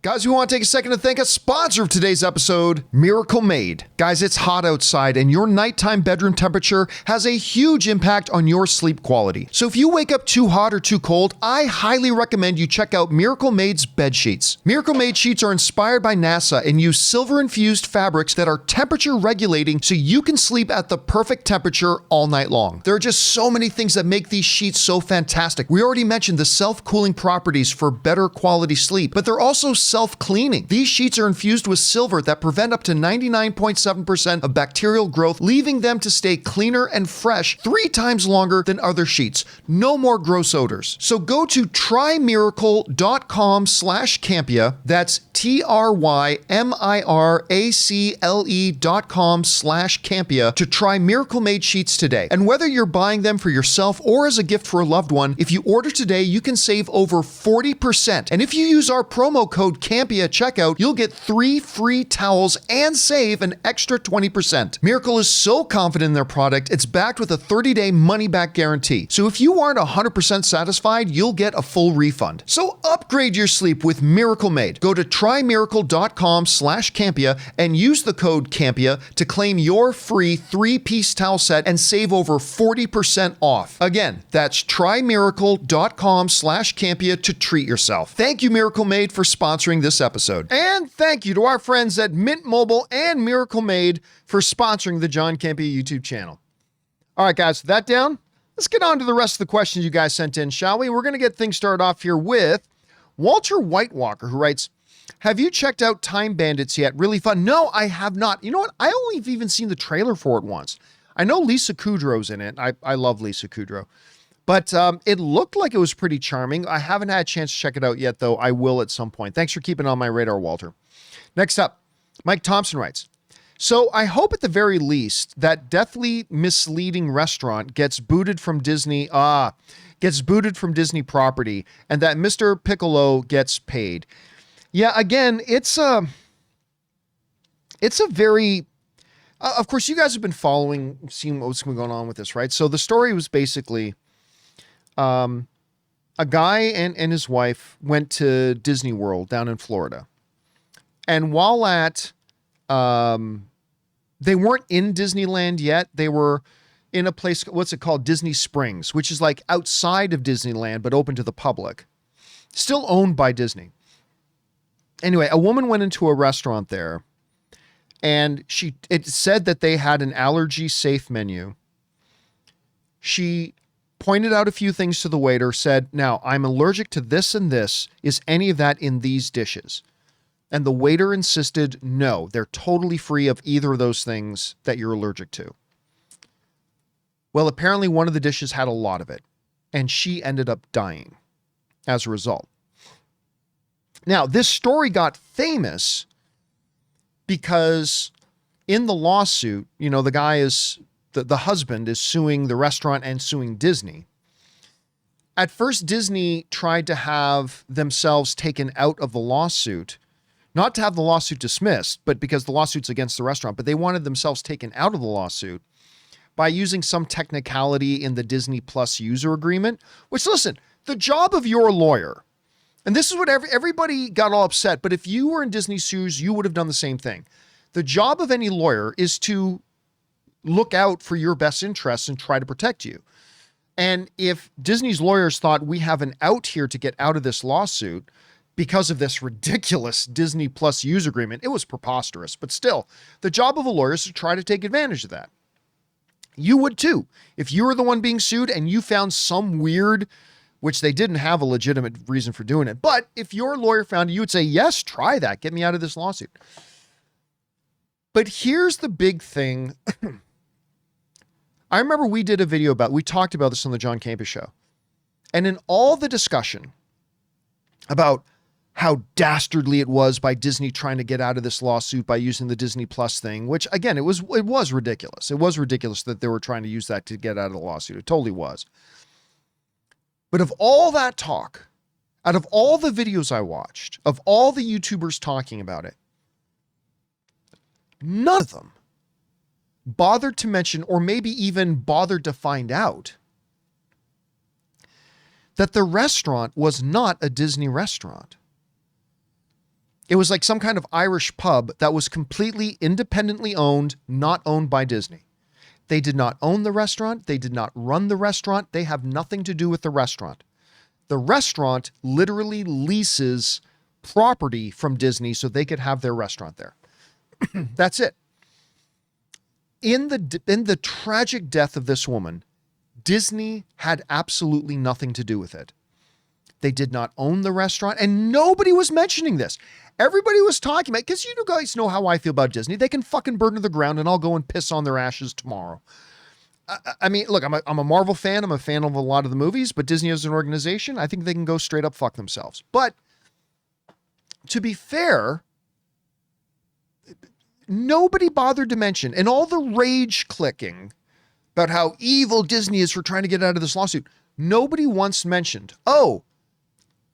Guys, we want to take a second to thank a sponsor of today's episode, Miracle Made. Guys, it's hot outside and your nighttime bedroom temperature has a huge impact on your sleep quality. So if you wake up too hot or too cold, I highly recommend you check out Miracle Made's bed sheets. Miracle Made sheets are inspired by NASA and use silver-infused fabrics that are temperature regulating so you can sleep at the perfect temperature all night long. There are just so many things that make these sheets so fantastic. We already mentioned the self-cooling properties for better quality sleep, but they're also self-cleaning. These sheets are infused with silver that prevent up to 99.7% of bacterial growth, leaving them to stay cleaner and fresh 3 times longer than other sheets. No more gross odors. So go to trymiracle.com/Campea. That's TRYMIRACLE.com/Campea to try Miracle Made sheets today. And whether you're buying them for yourself or as a gift for a loved one, if you order today, you can save over 40%. And if you use our promo code Campea at checkout, you'll get 3 free towels and save an extra 20%. Miracle is so confident in their product, it's backed with a 30-day money-back guarantee. So if you aren't 100% satisfied, you'll get a full refund. So upgrade your sleep with Miracle Made. Go to trymiracle.com/Campea and use the code Campea to claim your free 3-piece towel set and save over 40% off. Again, that's trymiracle.com/Campea to treat yourself. Thank you, Miracle Made, for sponsoring this episode. And thank you to our friends at Mint Mobile and Miracle Made for sponsoring the John Campea YouTube channel. All right, guys, with that down, let's get on to the rest of the questions you guys sent in, shall we? We're going to get things started off here with Walter Whitewalker, who writes, have you checked out Time Bandits yet? Really fun. No, I have not. You know what? I only have even seen the trailer for it once. I know Lisa Kudrow's in it. I love Lisa Kudrow. But it looked like it was pretty charming. I haven't had a chance to check it out yet, though. I will at some point. Thanks for keeping it on my radar, Walter. Next up, Mike Thompson writes, so I hope at the very least that deathly misleading restaurant gets booted from Disney property and that Mr. Piccolo gets paid. Yeah, again, it's a very... of course, you guys have been seeing what's been going on with this, right? So the story was basically... a guy and his wife went to Disney World down in Florida. And while at, they weren't in Disneyland yet. They were in a place, what's it called? Disney Springs, which is like outside of Disneyland, but open to the public. Still owned by Disney. Anyway, a woman went into a restaurant there and it said that they had an allergy safe menu. She pointed out a few things to the waiter, said, now, I'm allergic to this and this. Is any of that in these dishes? And the waiter insisted, no, they're totally free of either of those things that you're allergic to. Well, apparently one of the dishes had a lot of it, and she ended up dying as a result. Now, this story got famous because in the lawsuit, you know, the guy is... The husband is suing the restaurant and suing Disney. At first, Disney tried to have themselves taken out of the lawsuit, not to have the lawsuit dismissed, but because the lawsuit's against the restaurant, but they wanted themselves taken out of the lawsuit by using some technicality in the Disney Plus user agreement, which, listen, the job of your lawyer, and this is what everybody got all upset, but if you were in Disney's shoes, you would have done the same thing. The job of any lawyer is to look out for your best interests and try to protect you. And if Disney's lawyers thought we have an out here to get out of this lawsuit because of this ridiculous Disney Plus user agreement, it was preposterous. But still, the job of a lawyer is to try to take advantage of that. You would too. If you were the one being sued and you found some weird, which they didn't have a legitimate reason for doing it, but if your lawyer found it, you would say, yes, try that. Get me out of this lawsuit. But here's the big thing. I remember we talked about this on the John Campea Show. And in all the discussion about how dastardly it was by Disney trying to get out of this lawsuit by using the Disney Plus thing, which again, it was ridiculous. It was ridiculous that they were trying to use that to get out of the lawsuit. It totally was. But of all that talk, out of all the videos I watched, of all the YouTubers talking about it, none of them bothered to mention, or maybe even bothered to find out, that the restaurant was not a Disney restaurant. It was like some kind of Irish pub that was completely independently owned, not owned by Disney. They did not own the restaurant. They did not run the restaurant. They have nothing to do with the restaurant. The restaurant literally leases property from Disney so they could have their restaurant there. That's it. In the tragic death of this woman, Disney had absolutely nothing to do with it. They did not own the restaurant, and nobody was mentioning this. Everybody was talking about it, because you guys know how I feel about Disney. They can fucking burn to the ground, and I'll go and piss on their ashes tomorrow. I mean, look, I'm a Marvel fan. I'm a fan of a lot of the movies, but Disney as an organization, I think they can go straight up fuck themselves. But to be fair, nobody bothered to mention, and all the rage clicking about how evil Disney is for trying to get out of this lawsuit, nobody once mentioned, oh,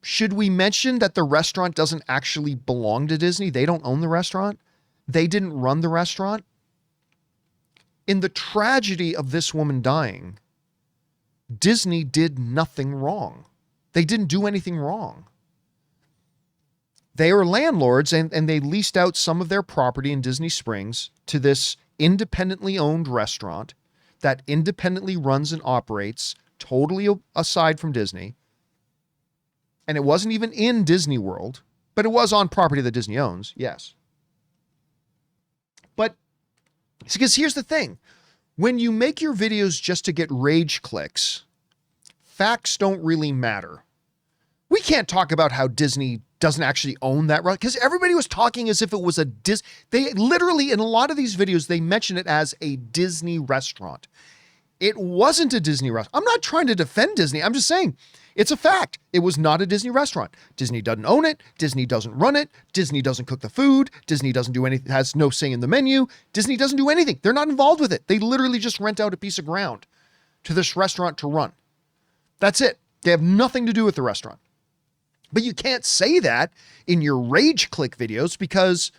should we mention that the restaurant doesn't actually belong to Disney? They don't own the restaurant. They didn't run the restaurant. In the tragedy of this woman dying, Disney did nothing wrong. They didn't do anything wrong. They are landlords, and they leased out some of their property in Disney Springs to this independently owned restaurant that independently runs and operates totally aside from Disney. And it wasn't even in Disney World, but it was on property that Disney owns, yes. But because here's the thing. When you make your videos just to get rage clicks, facts don't really matter. We can't talk about how Disney doesn't actually own that right, because everybody was talking as if it was a they literally, in a lot of these videos, they mention it as a Disney restaurant. It wasn't a Disney restaurant. I'm not trying to defend Disney. I'm just saying it's a fact. It was not a Disney restaurant. Disney doesn't own it. Disney doesn't run it. Disney doesn't cook the food. Disney doesn't do anything, has no say in the menu. Disney doesn't do anything. They're not involved with it. They literally just rent out a piece of ground to this restaurant to run. That's it. They have nothing to do with the restaurant. But you can't say that in your rage click videos because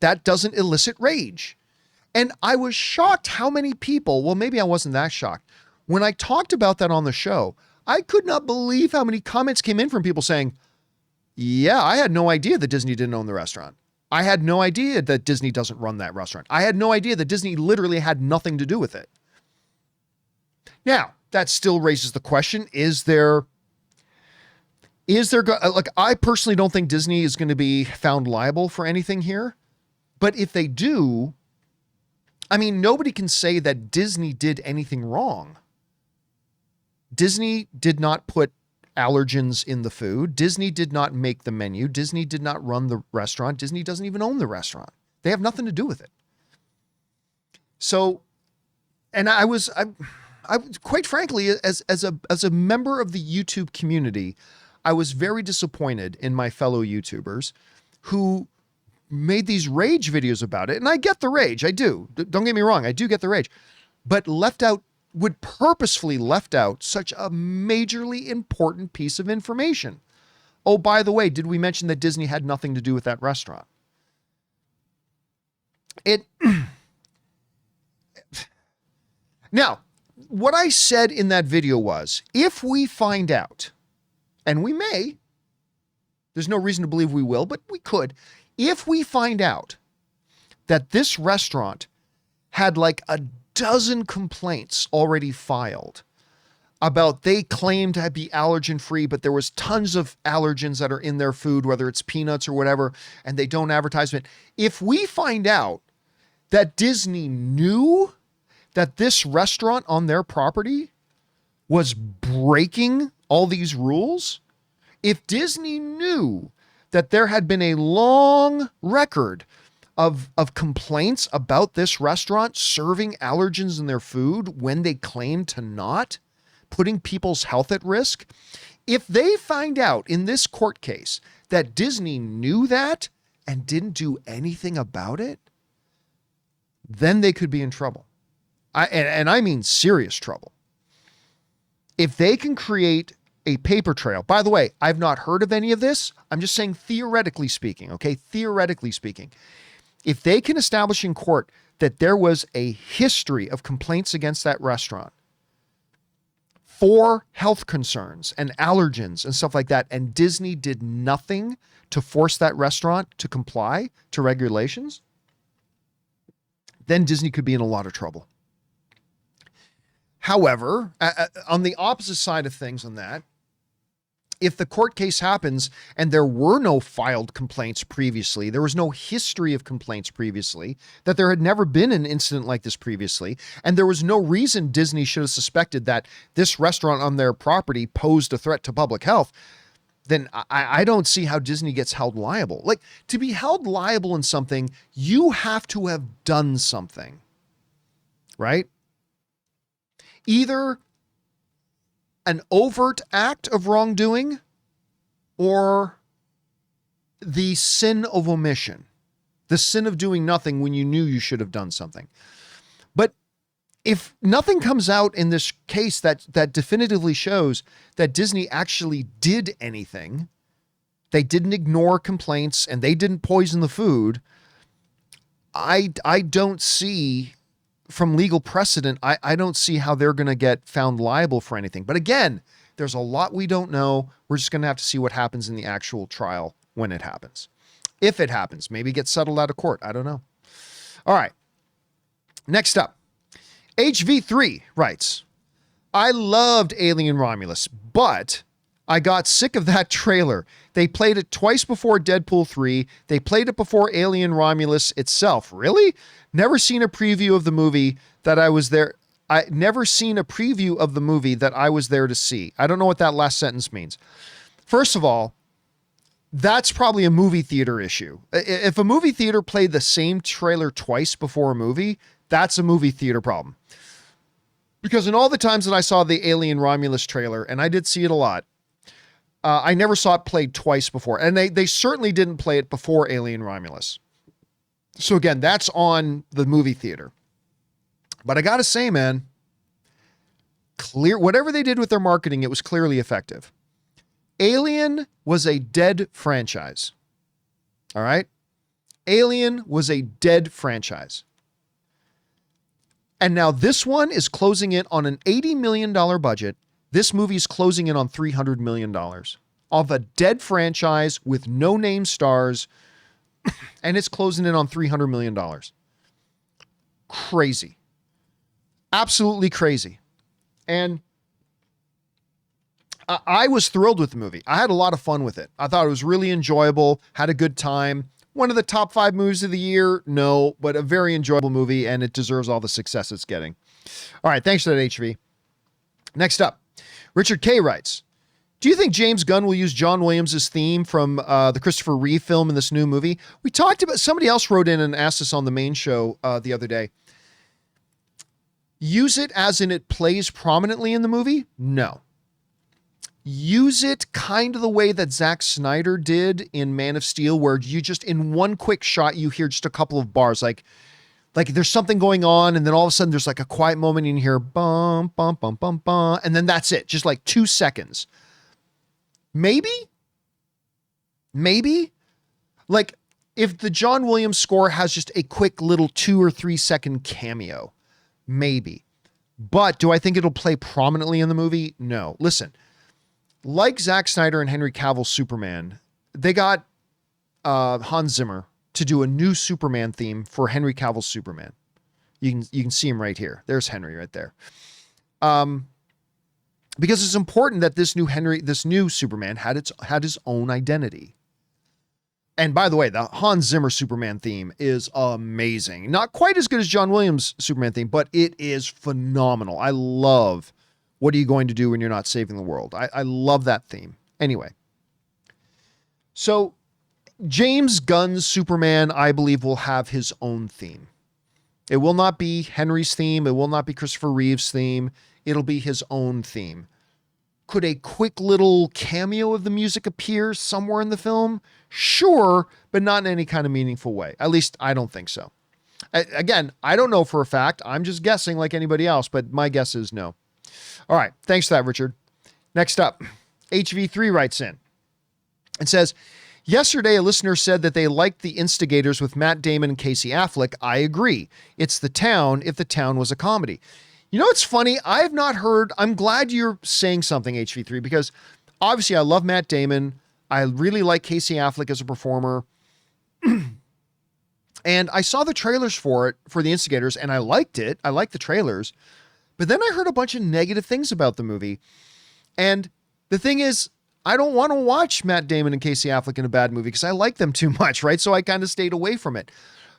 that doesn't elicit rage. And I was shocked how many people, well, maybe I wasn't that shocked. When I talked about that on the show, I could not believe how many comments came in from people saying, yeah, I had no idea that Disney didn't own the restaurant. I had no idea that Disney doesn't run that restaurant. I had no idea that Disney literally had nothing to do with it. Now, that still raises the question, like, I personally don't think Disney is going to be found liable for anything here. But if they do, I mean, nobody can say that Disney did anything wrong. Disney did not put allergens in the food. Disney did not make the menu. Disney did not run the restaurant. Disney doesn't even own the restaurant. They have nothing to do with it. So, and I quite frankly, as a member of the YouTube community, I was very disappointed in my fellow YouTubers who made these rage videos about it. And I get the rage. I do. Don't get me wrong. I do get the rage, but left out would purposefully left out such a majorly important piece of information? Oh, by the way, did we mention that Disney had nothing to do with that restaurant? Now, what I said in that video was, if we find out, and we may, there's no reason to believe we will, but we could, if we find out that this restaurant had like a dozen complaints already filed about they claim to be allergen free, but there was tons of allergens that are in their food, whether it's peanuts or whatever, and they don't advertise it. If we find out that Disney knew that this restaurant on their property was breaking all these rules, if Disney knew that there had been a long record of complaints about this restaurant serving allergens in their food when they claim to not, putting people's health at risk, if they find out in this court case that Disney knew that and didn't do anything about it, then they could be in trouble. I mean serious trouble. If they can create a paper trail, by the way, I've not heard of any of this. I'm just saying theoretically speaking, okay? Theoretically speaking, if they can establish in court that there was a history of complaints against that restaurant for health concerns and allergens and stuff like that, and Disney did nothing to force that restaurant to comply to regulations, then Disney could be in a lot of trouble. However, on the opposite side of things on that, if the court case happens and there were no filed complaints previously, there was no history of complaints previously, that there had never been an incident like this previously, and there was no reason Disney should have suspected that this restaurant on their property posed a threat to public health, then I don't see how Disney gets held liable. Like, to be held liable in something, you have to have done something, right? Either an overt act of wrongdoing or the sin of omission, the sin of doing nothing when you knew you should have done something. But if nothing comes out in this case that definitively shows that Disney actually did anything, they didn't ignore complaints and they didn't poison the food, I don't see, from legal precedent, I don't see how they're going to get found liable for anything. But again, there's a lot we don't know. We're just going to have to see what happens in the actual trial when it happens. If it happens, maybe it gets settled out of court. I don't know. All right. Next up, HV3 writes, I loved Alien Romulus, but I got sick of that trailer. They played it twice before Deadpool 3. They played it before Alien Romulus itself. Really? Never seen a preview of the movie that I was there. I never seen a preview of the movie that I was there to see. I don't know what that last sentence means. First of all, that's probably a movie theater issue. If a movie theater played the same trailer twice before a movie, that's a movie theater problem. Because in all the times that I saw the Alien Romulus trailer, and I did see it a lot, I never saw it played twice before. And they certainly didn't play it before Alien Romulus. So again, that's on the movie theater. But I got to say, man, whatever they did with their marketing, it was clearly effective. Alien was a dead franchise. All right? Alien was a dead franchise. And now this one is closing in on an $80 million budget. This movie is closing in on $300 million of a dead franchise with no name stars, and it's closing in on $300 million. Crazy. Absolutely crazy. And I was thrilled with the movie. I had a lot of fun with it. I thought it was really enjoyable, had a good time. One of the top 5 movies of the year? No, but a very enjoyable movie, and it deserves all the success it's getting. All right, thanks for that, HV. Next up, Richard K. writes, do you think James Gunn will use John Williams' theme from the Christopher Reeve film in this new movie? We talked about, somebody else wrote in and asked us on the main show the other day. Use it as in it plays prominently in the movie? No. Use it kind of the way that Zack Snyder did in Man of Steel, where you just, in one quick shot, you hear just a couple of bars like, Like there's something going on, and then all of a sudden there's like a quiet moment and you hear bum, bum, bum, bum, bum, and then that's it. Just like 2 seconds. Maybe. Like if the John Williams score has just a quick little 2 or 3 second cameo, maybe. But do I think it'll play prominently in the movie? No. Listen, like Zack Snyder and Henry Cavill's Superman, they got Hans Zimmer to do a new Superman theme for Henry Cavill's Superman. You can see him right here. There's Henry right there. Because it's important that this new Superman had his own identity. And by the way, the Hans Zimmer Superman theme is amazing. Not quite as good as John Williams' Superman theme, but it is phenomenal. I love What Are You Going to Do When You're Not Saving the World? I love that theme. Anyway. So James Gunn's Superman, I believe, will have his own theme. It will not be Henry's theme. It will not be Christopher Reeve's theme. It'll be his own theme. Could a quick little cameo of the music appear somewhere in the film? Sure, but not in any kind of meaningful way. At least I don't think so. Again, I don't know for a fact. I'm just guessing like anybody else, but my guess is no. All right. Thanks for that, Richard. Next up, HV3 writes in and says, yesterday, a listener said that they liked The Instigators with Matt Damon and Casey Affleck. I agree. It's The Town if The Town was a comedy. You know what's funny? I have not heard. I'm glad you're saying something, HV3, because obviously I love Matt Damon. I really like Casey Affleck as a performer. And I saw the trailers for The Instigators, and I liked it. I liked the trailers. But then I heard a bunch of negative things about the movie. And the thing is, I don't want to watch Matt Damon and Casey Affleck in a bad movie because I like them too much, right? So I kind of stayed away from it.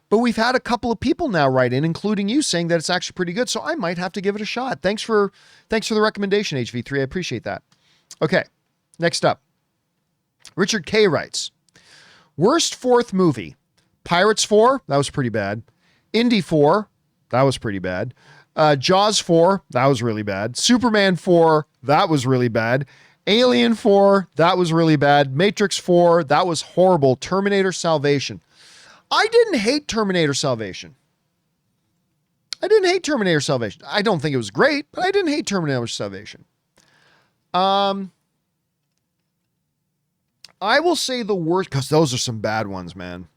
But we've had a couple of people now write in, including you, saying that it's actually pretty good. So I might have to give it a shot. Thanks for the recommendation, HV3. I appreciate that. Okay, next up. Richard K. writes, worst fourth movie. Pirates 4, that was pretty bad. Indy 4, that was pretty bad. Jaws 4, that was really bad. Superman 4, that was really bad. Alien 4, that was really bad. Matrix 4, that was horrible. Terminator Salvation. I didn't hate Terminator Salvation. I don't think it was great, but I didn't hate Terminator Salvation. I will say the worst, because those are some bad ones, man.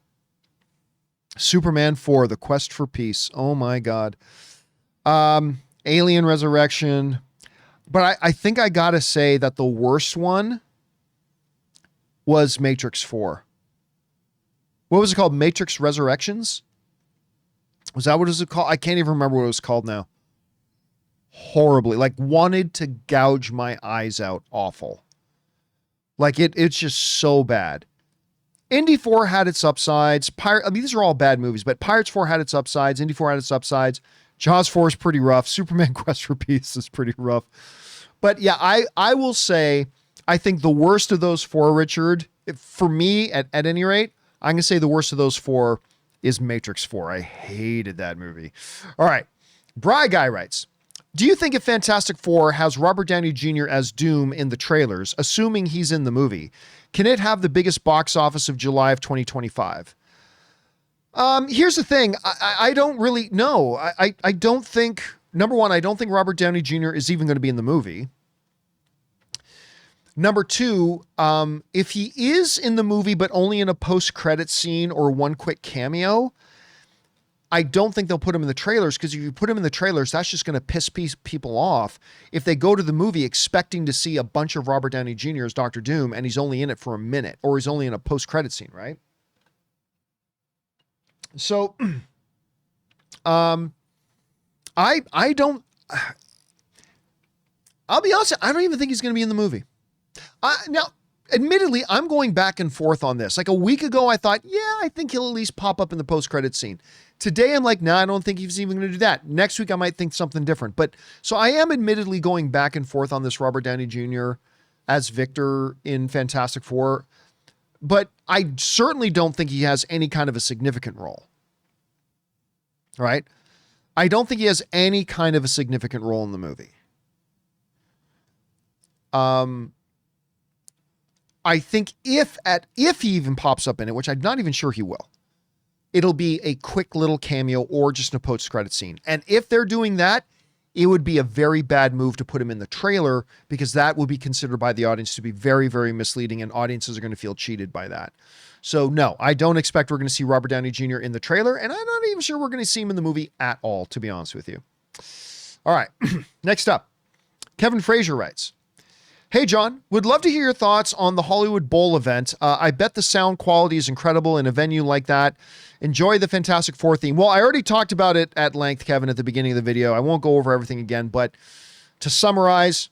Superman 4, The Quest for Peace. Oh my God. Alien Resurrection. But I think I gotta say that the worst one was Matrix 4. What was it called? Matrix Resurrections? Was that what it was called? I can't even remember what it was called now. Horribly. Like wanted to gouge my eyes out. Awful. Like it's just so bad. Indy 4 had its upsides. These are all bad movies, but Pirates 4 had its upsides. Indy 4 had its upsides. Jaws 4 is pretty rough. Superman Quest for Peace is pretty rough. But yeah, I will say, I think the worst of those four, Richard, for me, at any rate, I'm going to say the worst of those four is Matrix 4. I hated that movie. All right. Bry Guy writes, do you think if Fantastic Four has Robert Downey Jr. as Doom in the trailers, assuming he's in the movie, can it have the biggest box office of July of 2025? Here's the thing. I don't really know. I don't think, number one, I don't think Robert Downey Jr. is even going to be in the movie. Number two, if he is in the movie, but only in a post-credit scene or one quick cameo, I don't think they'll put him in the trailers, because if you put him in the trailers, that's just going to piss people off. If they go to the movie expecting to see a bunch of Robert Downey Jr. as Dr. Doom, and he's only in it for a minute, or he's only in a post-credit scene, right? So, I don't, I'll be honest, I don't even think he's going to be in the movie. Now, admittedly, I'm going back and forth on this. Like a week ago, I thought, yeah, I think he'll at least pop up in the post-credit scene. Today, I'm like, nah, I don't think he's even going to do that. Next week, I might think something different. But so I am admittedly going back and forth on this Robert Downey Jr. as Victor in Fantastic Four. But I certainly don't think he has any kind of a significant role. Right? I don't think he has any kind of a significant role in the movie. I think if he even pops up in it, which I'm not even sure he will, it'll be a quick little cameo or just a post-credit scene. And if they're doing that, it would be a very bad move to put him in the trailer, because that will be considered by the audience to be very, very misleading, and audiences are going to feel cheated by that. So no, I don't expect we're going to see Robert Downey Jr. in the trailer, and I'm not even sure we're going to see him in the movie at all, to be honest with you. All right, next up, Kevin Frazier writes, "Hey, John, would love to hear your thoughts on the Hollywood Bowl event. I bet the sound quality is incredible in a venue like that. Enjoy the Fantastic Four theme." Well, I already talked about it at length, Kevin, at the beginning of the video. I won't go over everything again, but to summarize,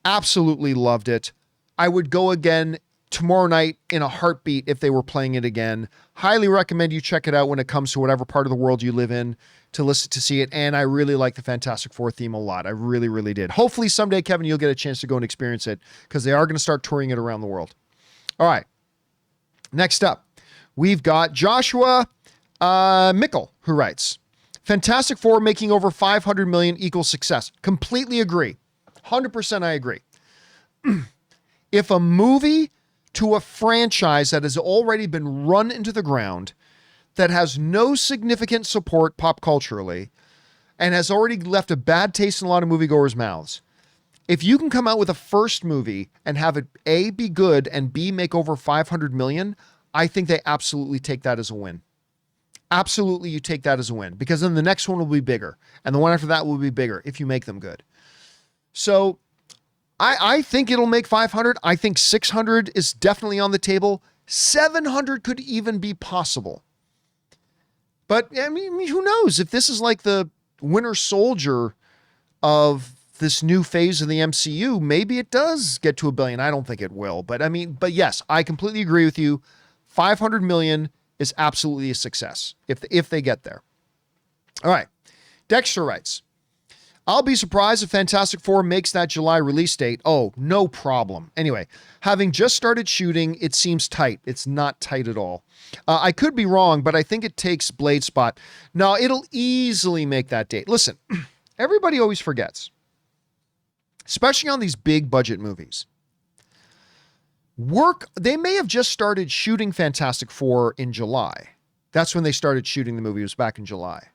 absolutely loved it. I would go again tomorrow night in a heartbeat if they were playing it again. Highly recommend you check it out when it comes to whatever part of the world you live in to see it. And I really like the Fantastic Four theme a lot. I really, really did. Hopefully someday, Kevin, you'll get a chance to go and experience it, because they are going to start touring it around the world. All right. Next up, we've got Joshua Mickle, who writes, "Fantastic Four making over 500 million equals success." Completely agree. 100% I agree. If a movie to a franchise that has already been run into the ground, that has no significant support pop culturally, and has already left a bad taste in a lot of moviegoers' mouths, if you can come out with a first movie and have it A, be good, and B, make over 500 million, I think they absolutely take that as a win. Absolutely, you take that as a win, because then the next one will be bigger, and the one after that will be bigger if you make them good. So I think it'll make 500. I think 600 is definitely on the table. 700 could even be possible. But I mean, who knows? If this is like the Winter Soldier of this new phase of the MCU, maybe it does get to $1 billion. I don't think it will, but yes, I completely agree with you. 500 million is absolutely a success if they get there. All right. Dexter writes, "I'll be surprised if Fantastic Four makes that July release date." Oh, no problem. Anyway, having just started shooting, it seems tight. It's not tight at all. I could be wrong, but I think it takes Blade Spot. No, it'll easily make that date. Listen, everybody always forgets, especially on these big budget movies. They may have just started shooting Fantastic Four in July. That's when they started shooting the movie. It was back in July.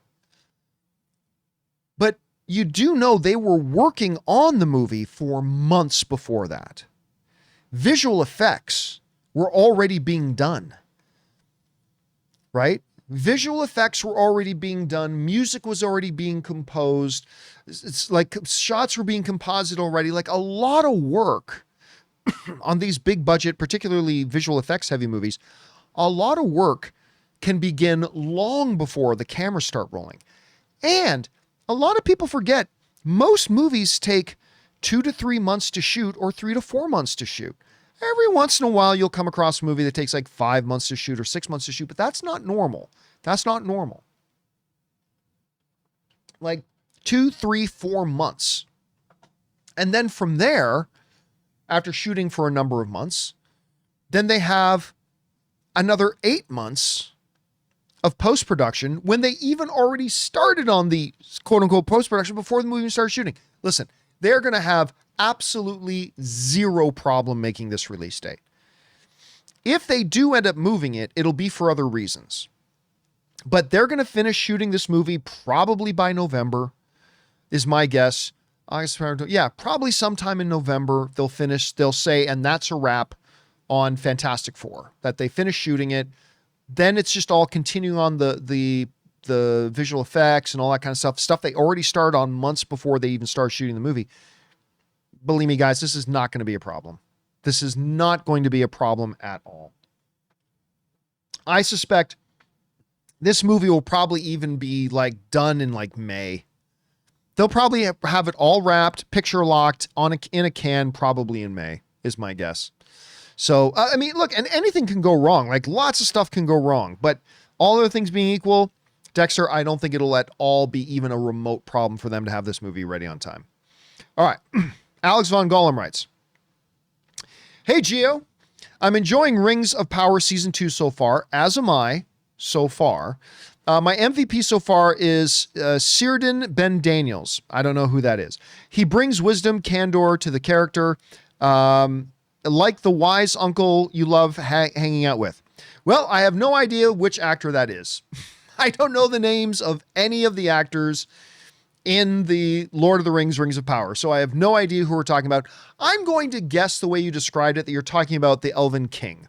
But you do know they were working on the movie for months before that. Visual effects were already being done, right? Visual effects were already being done. Music was already being composed. It's like shots were being composited already. Like a lot of work on these big budget, particularly visual effects heavy movies. A lot of work can begin long before the cameras start rolling. And a lot of people forget, most movies take 2 to 3 months to shoot, or 3 to 4 months to shoot. Every once in a while, you'll come across a movie that takes like 5 months to shoot or 6 months to shoot, but that's not normal. That's not normal. Like 2, 3, 4 months. And then from there, after shooting for a number of months, then they have another 8 months of post-production when they even already started on the quote-unquote post-production before the movie started shooting. Listen, they're going to have absolutely zero problem making this release date. If they do end up moving it, it'll be for other reasons. But they're going to finish shooting this movie probably by November, is my guess. Yeah, probably sometime in November they'll say, and that's a wrap on Fantastic Four, that they finish shooting it. Then it's just all continuing on the visual effects and all that kind of stuff they already started on months before they even start shooting the movie. Believe me, guys, this is not going to be a problem. This is not going to be a problem at all. I suspect this movie will probably even be like done in like May. They'll probably have it all wrapped, picture locked in a can, probably in May, is my guess. So, I mean, look, and anything can go wrong. Like lots of stuff can go wrong, but all other things being equal, Dexter, I don't think it'll at all be even a remote problem for them to have this movie ready on time. All right. Alex Von Gollum writes, "Hey, Gio, I'm enjoying Rings of Power Season 2 so far, as am I so far. My MVP so far is Círdan Ben Daniels. I don't know who that is. He brings wisdom, candor to the character, like the wise uncle you love hanging out with. Well, I have no idea which actor that is. I don't know the names of any of the actors in the Lord of the Rings, Rings of Power. So I have no idea who we're talking about. I'm going to guess the way you described it, that you're talking about the Elven King.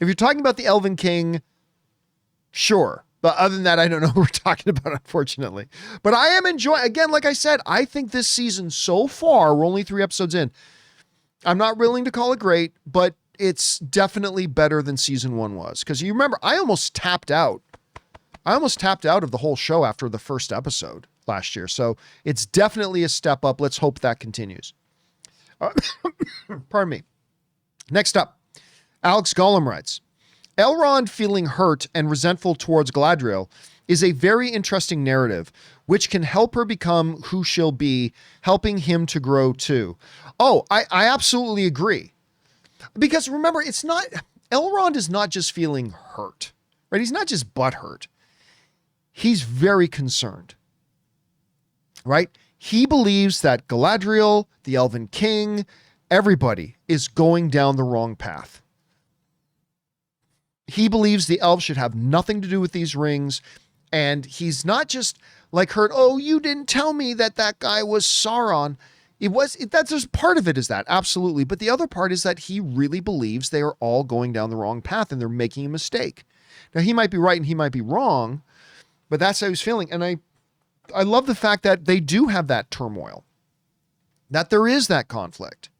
If you're talking about the Elven King, sure. But other than that, I don't know who we're talking about, unfortunately. But I am enjoying, again, like I said, I think this season so far, we're only 3 episodes in. I'm not willing to call it great, but it's definitely better than season 1 was. Because you remember, I almost tapped out. Of the whole show after the first episode last year. So it's definitely a step up. Let's hope that continues. Pardon me. Next up, Alex Gollum writes, Elrond feeling hurt and resentful towards Galadriel is a very interesting narrative, which can help her become who she'll be, helping him to grow too. Oh, I absolutely agree. Because remember, Elrond is not just feeling hurt, right? He's not just butthurt. He's very concerned, right? He believes that Galadriel, the Elven King, everybody is going down the wrong path. He believes the elves should have nothing to do with these rings. And he's not just like hurt, oh, you didn't tell me that guy was Sauron. That's just part of it is that, absolutely. But the other part is that he really believes they are all going down the wrong path and they're making a mistake. Now, he might be right and he might be wrong, but that's how he's feeling. And I love the fact that they do have that turmoil, that there is that conflict,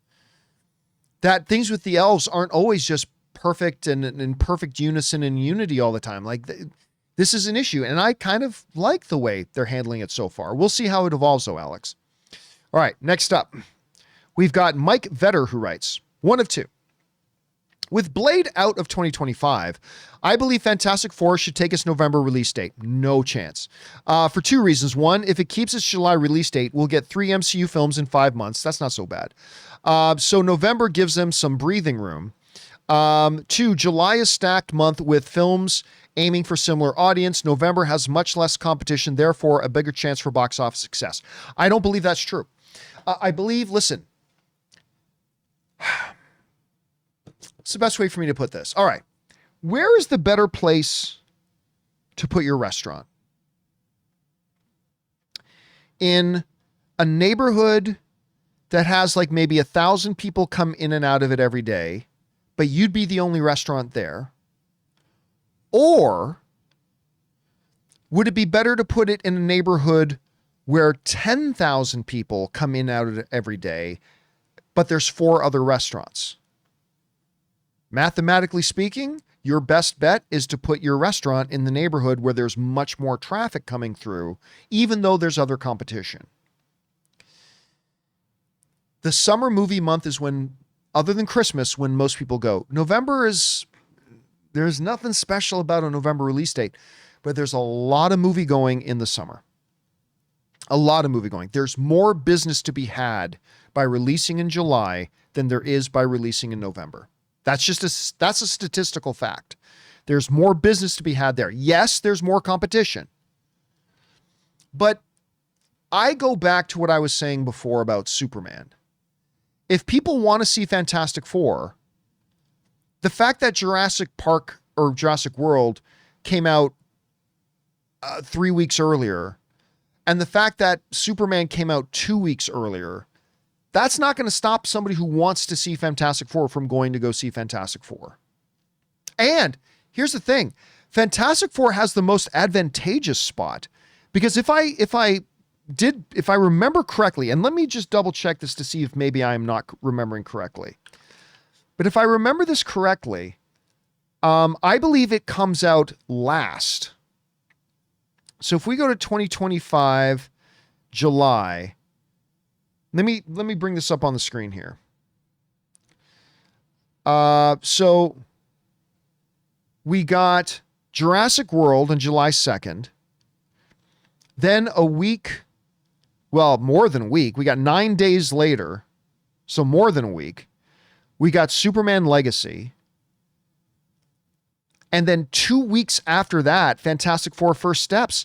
that things with the elves aren't always just perfect and in perfect unison and unity all the time. Like this is an issue. And I kind of like the way they're handling it so far. We'll see how it evolves though, Alex. All right. Next up, we've got Mike Vetter who writes, 1 of 2. With Blade out of 2025, I believe Fantastic Four should take its November release date. No chance. For 2 reasons. 1, if it keeps its July release date, we'll get 3 MCU films in 5 months. That's not so bad. So November gives them some breathing room. 2, July is stacked month with films aiming for similar audience. November has much less competition, therefore a bigger chance for box office success. I don't believe that's true. I believe, listen, it's the best way for me to put this. All right. Where is the better place to put your restaurant? In a neighborhood that has like maybe 1,000 people come in and out of it every day, but you'd be the only restaurant there? Or would it be better to put it in a neighborhood where 10,000 people come in and out of it every day, but there's 4 other restaurants? Mathematically speaking, your best bet is to put your restaurant in the neighborhood where there's much more traffic coming through, even though there's other competition. The summer movie month is when, other than Christmas, when most people go. There's nothing special about a November release date, but there's a lot of movie going in the summer. A lot of movie going. There's more business to be had by releasing in July than there is by releasing in November. That's a statistical fact. There's more business to be had there. Yes, there's more competition. But I go back to what I was saying before about Superman. If people want to see Fantastic Four, the fact that Jurassic Park or Jurassic World came out 3 weeks earlier, and the fact that Superman came out 2 weeks earlier, that's not going to stop somebody who wants to see Fantastic Four from going to go see Fantastic Four. And here's the thing. Fantastic Four has the most advantageous spot, because if I remember correctly, and let me just double check this to see if maybe I'm not remembering correctly. But if I remember this correctly, I believe it comes out last. So if we go to 2025 July, let me bring this up on the screen here. So we got Jurassic World on July 2nd. Then a week, well, more than a week. We got 9 days later, so more than a week. We got Superman Legacy. And then 2 weeks after that, Fantastic Four First Steps.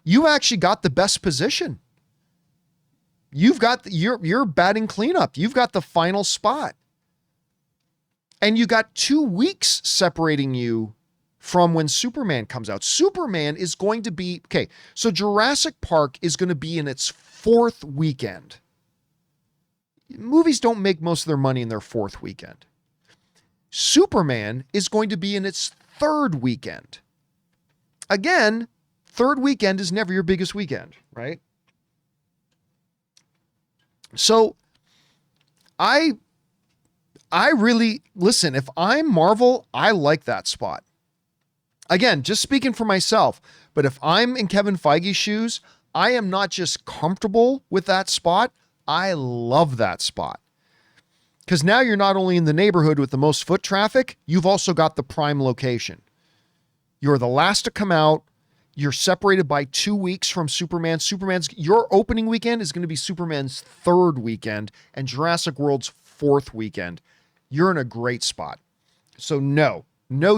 You actually got the best position. You've got you're batting cleanup. You've got the final spot. And you got 2 weeks separating you from when Superman comes out. Superman is going to be, okay, so Jurassic Park is going to be in its 4th weekend. Movies don't make most of their money in their 4th weekend. Superman is going to be in its 3rd weekend. Again, 3rd weekend is never your biggest weekend, right? So I really, listen, if I'm Marvel, I like that spot. Again, just speaking for myself, but if I'm in Kevin Feige's shoes, I am not just comfortable with that spot, I love that spot. Because now you're not only in the neighborhood with the most foot traffic, you've also got the prime location. You're the last to come out. You're separated by 2 weeks from Superman. Your opening weekend is going to be Superman's 3rd weekend and Jurassic World's 4th weekend. You're in a great spot. So no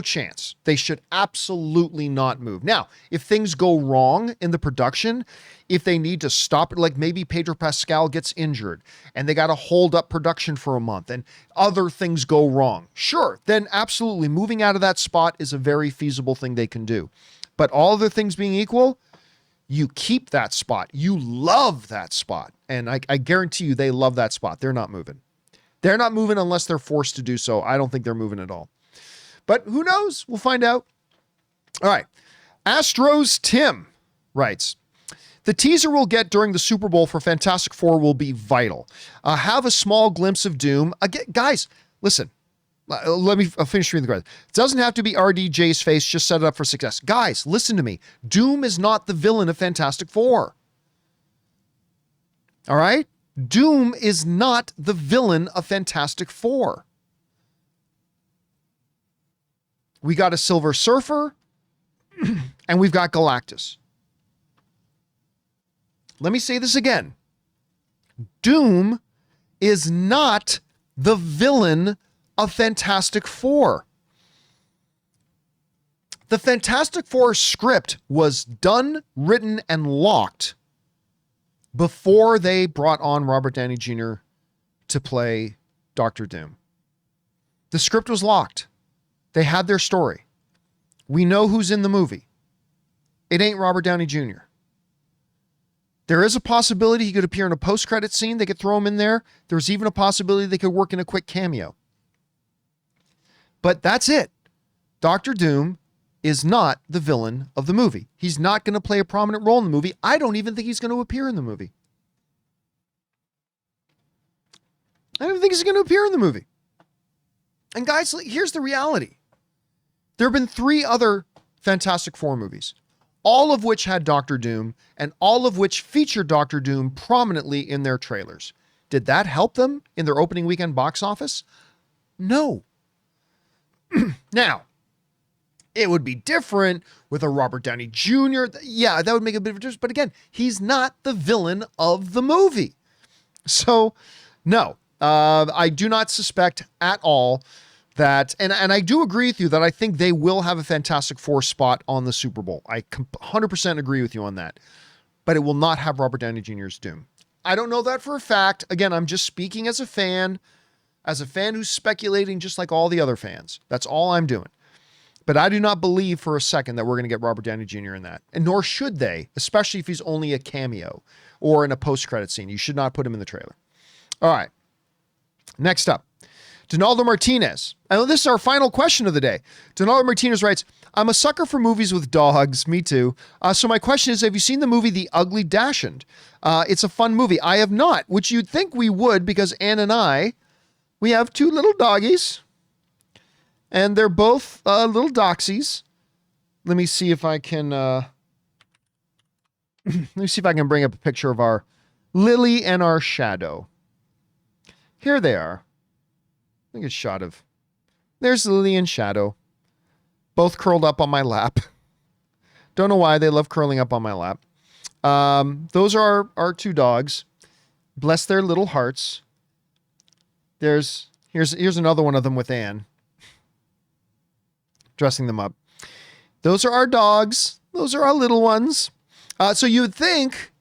chance. They should absolutely not move. Now, if things go wrong in the production, if they need to stop it, like maybe Pedro Pascal gets injured and they got to hold up production for a month and other things go wrong, sure, then absolutely moving out of that spot is a very feasible thing they can do. But all other things being equal, you keep that spot. You love that spot. And I guarantee you they love that spot. They're not moving. They're not moving unless they're forced to do so. I don't think they're moving at all. But who knows? We'll find out. All right. Astros Tim writes, the teaser we'll get during the Super Bowl for Fantastic Four will be vital. Have a small glimpse of Doom. Again, guys, listen. Let me finish reading the credit. It doesn't have to be RDJ's face. Just set it up for success. Guys, listen to me. Doom is not the villain of Fantastic Four. All right? Doom is not the villain of Fantastic Four. We got a Silver Surfer and we've got Galactus. Let me say this again. Doom is not the villain of Fantastic Four. The Fantastic Four script was done, written, and locked before they brought on Robert Downey Jr. to play Doctor Doom. The script was locked. They had their story. We know who's in the movie. It ain't Robert Downey Jr. There is a possibility he could appear in a post-credit scene. They could throw him in there. There's even a possibility they could work in a quick cameo. But that's it. Doctor Doom is not the villain of the movie. He's not going to play a prominent role in the movie. I don't even think he's going to appear in the movie. I don't think he's going to appear in the movie. And guys, here's the reality. There have been 3 other Fantastic Four movies, all of which had Doctor Doom and all of which featured Doctor Doom prominently in their trailers. Did that help them in their opening weekend box office? No. Now, it would be different with a Robert Downey Jr. Yeah, that would make a bit of a difference. But again, he's not the villain of the movie. So, no, I do not suspect at all that, and I do agree with you that I think they will have a Fantastic Four spot on the Super Bowl. I 100% agree with you on that. But it will not have Robert Downey Jr.'s Doom. I don't know that for a fact. Again, I'm just speaking as a fan who's speculating just like all the other fans. That's all I'm doing. But I do not believe for a second that we're going to get Robert Downey Jr. in that. And nor should they, especially if he's only a cameo or in a post-credit scene. You should not put him in the trailer. All right. Next up, Donaldo Martinez. And this is our final question of the day. Donaldo Martinez writes, I'm a sucker for movies with dogs. Me too. So my question is, have you seen the movie The Ugly Dachshund? It's a fun movie. I have not, which you'd think we would because Ann and I, we have 2 little doggies. And they're both little doxies. Let me see if I can bring up a picture of our Lily and our Shadow. Here they are. I think it's a shot of. There's Lily and Shadow. Both curled up on my lap. Don't know why they love curling up on my lap. Those are our 2 dogs. Bless their little hearts. Here's another one of them with Anne. Dressing them up. Those are our dogs. Those are our little ones. So you would think,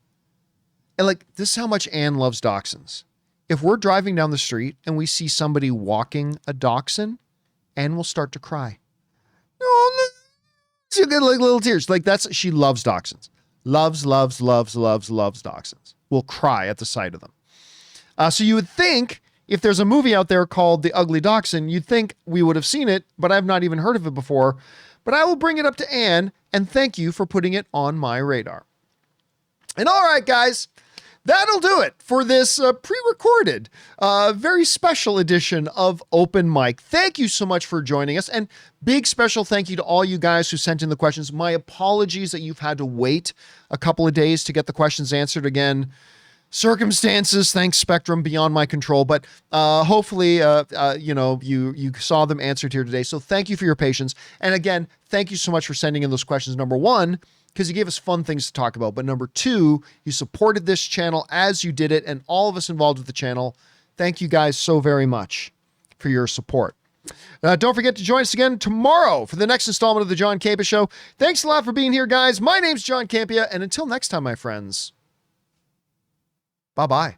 and like, this is how much Anne loves dachshunds. If we're driving down the street and we see somebody walking a dachshund, Anne will start to cry. Oh, You get like little tears. Like she loves dachshunds. Loves dachshunds. Will cry at the sight of them. So you would think if there's a movie out there called The Ugly Dachshund, you'd think we would have seen it, but I've not even heard of it before. But I will bring it up to Anne and thank you for putting it on my radar. And all right, guys, that'll do it for this pre-recorded, very special edition of Open Mic. Thank you so much for joining us. And big special thank you to all you guys who sent in the questions. My apologies that you've had to wait a couple of days to get the questions answered again. Circumstances, thanks Spectrum, beyond my control, but hopefully, you saw them answered here today. So thank you for your patience. And again, thank you so much for sending in those questions. Number one, because you gave us fun things to talk about. But number two, you supported this channel as you did it, and all of us involved with the channel. Thank you guys so very much for your support. Don't forget to join us again tomorrow for the next installment of the John Campea Show. Thanks a lot for being here, guys. My name's John Campea, and until next time, my friends, bye-bye.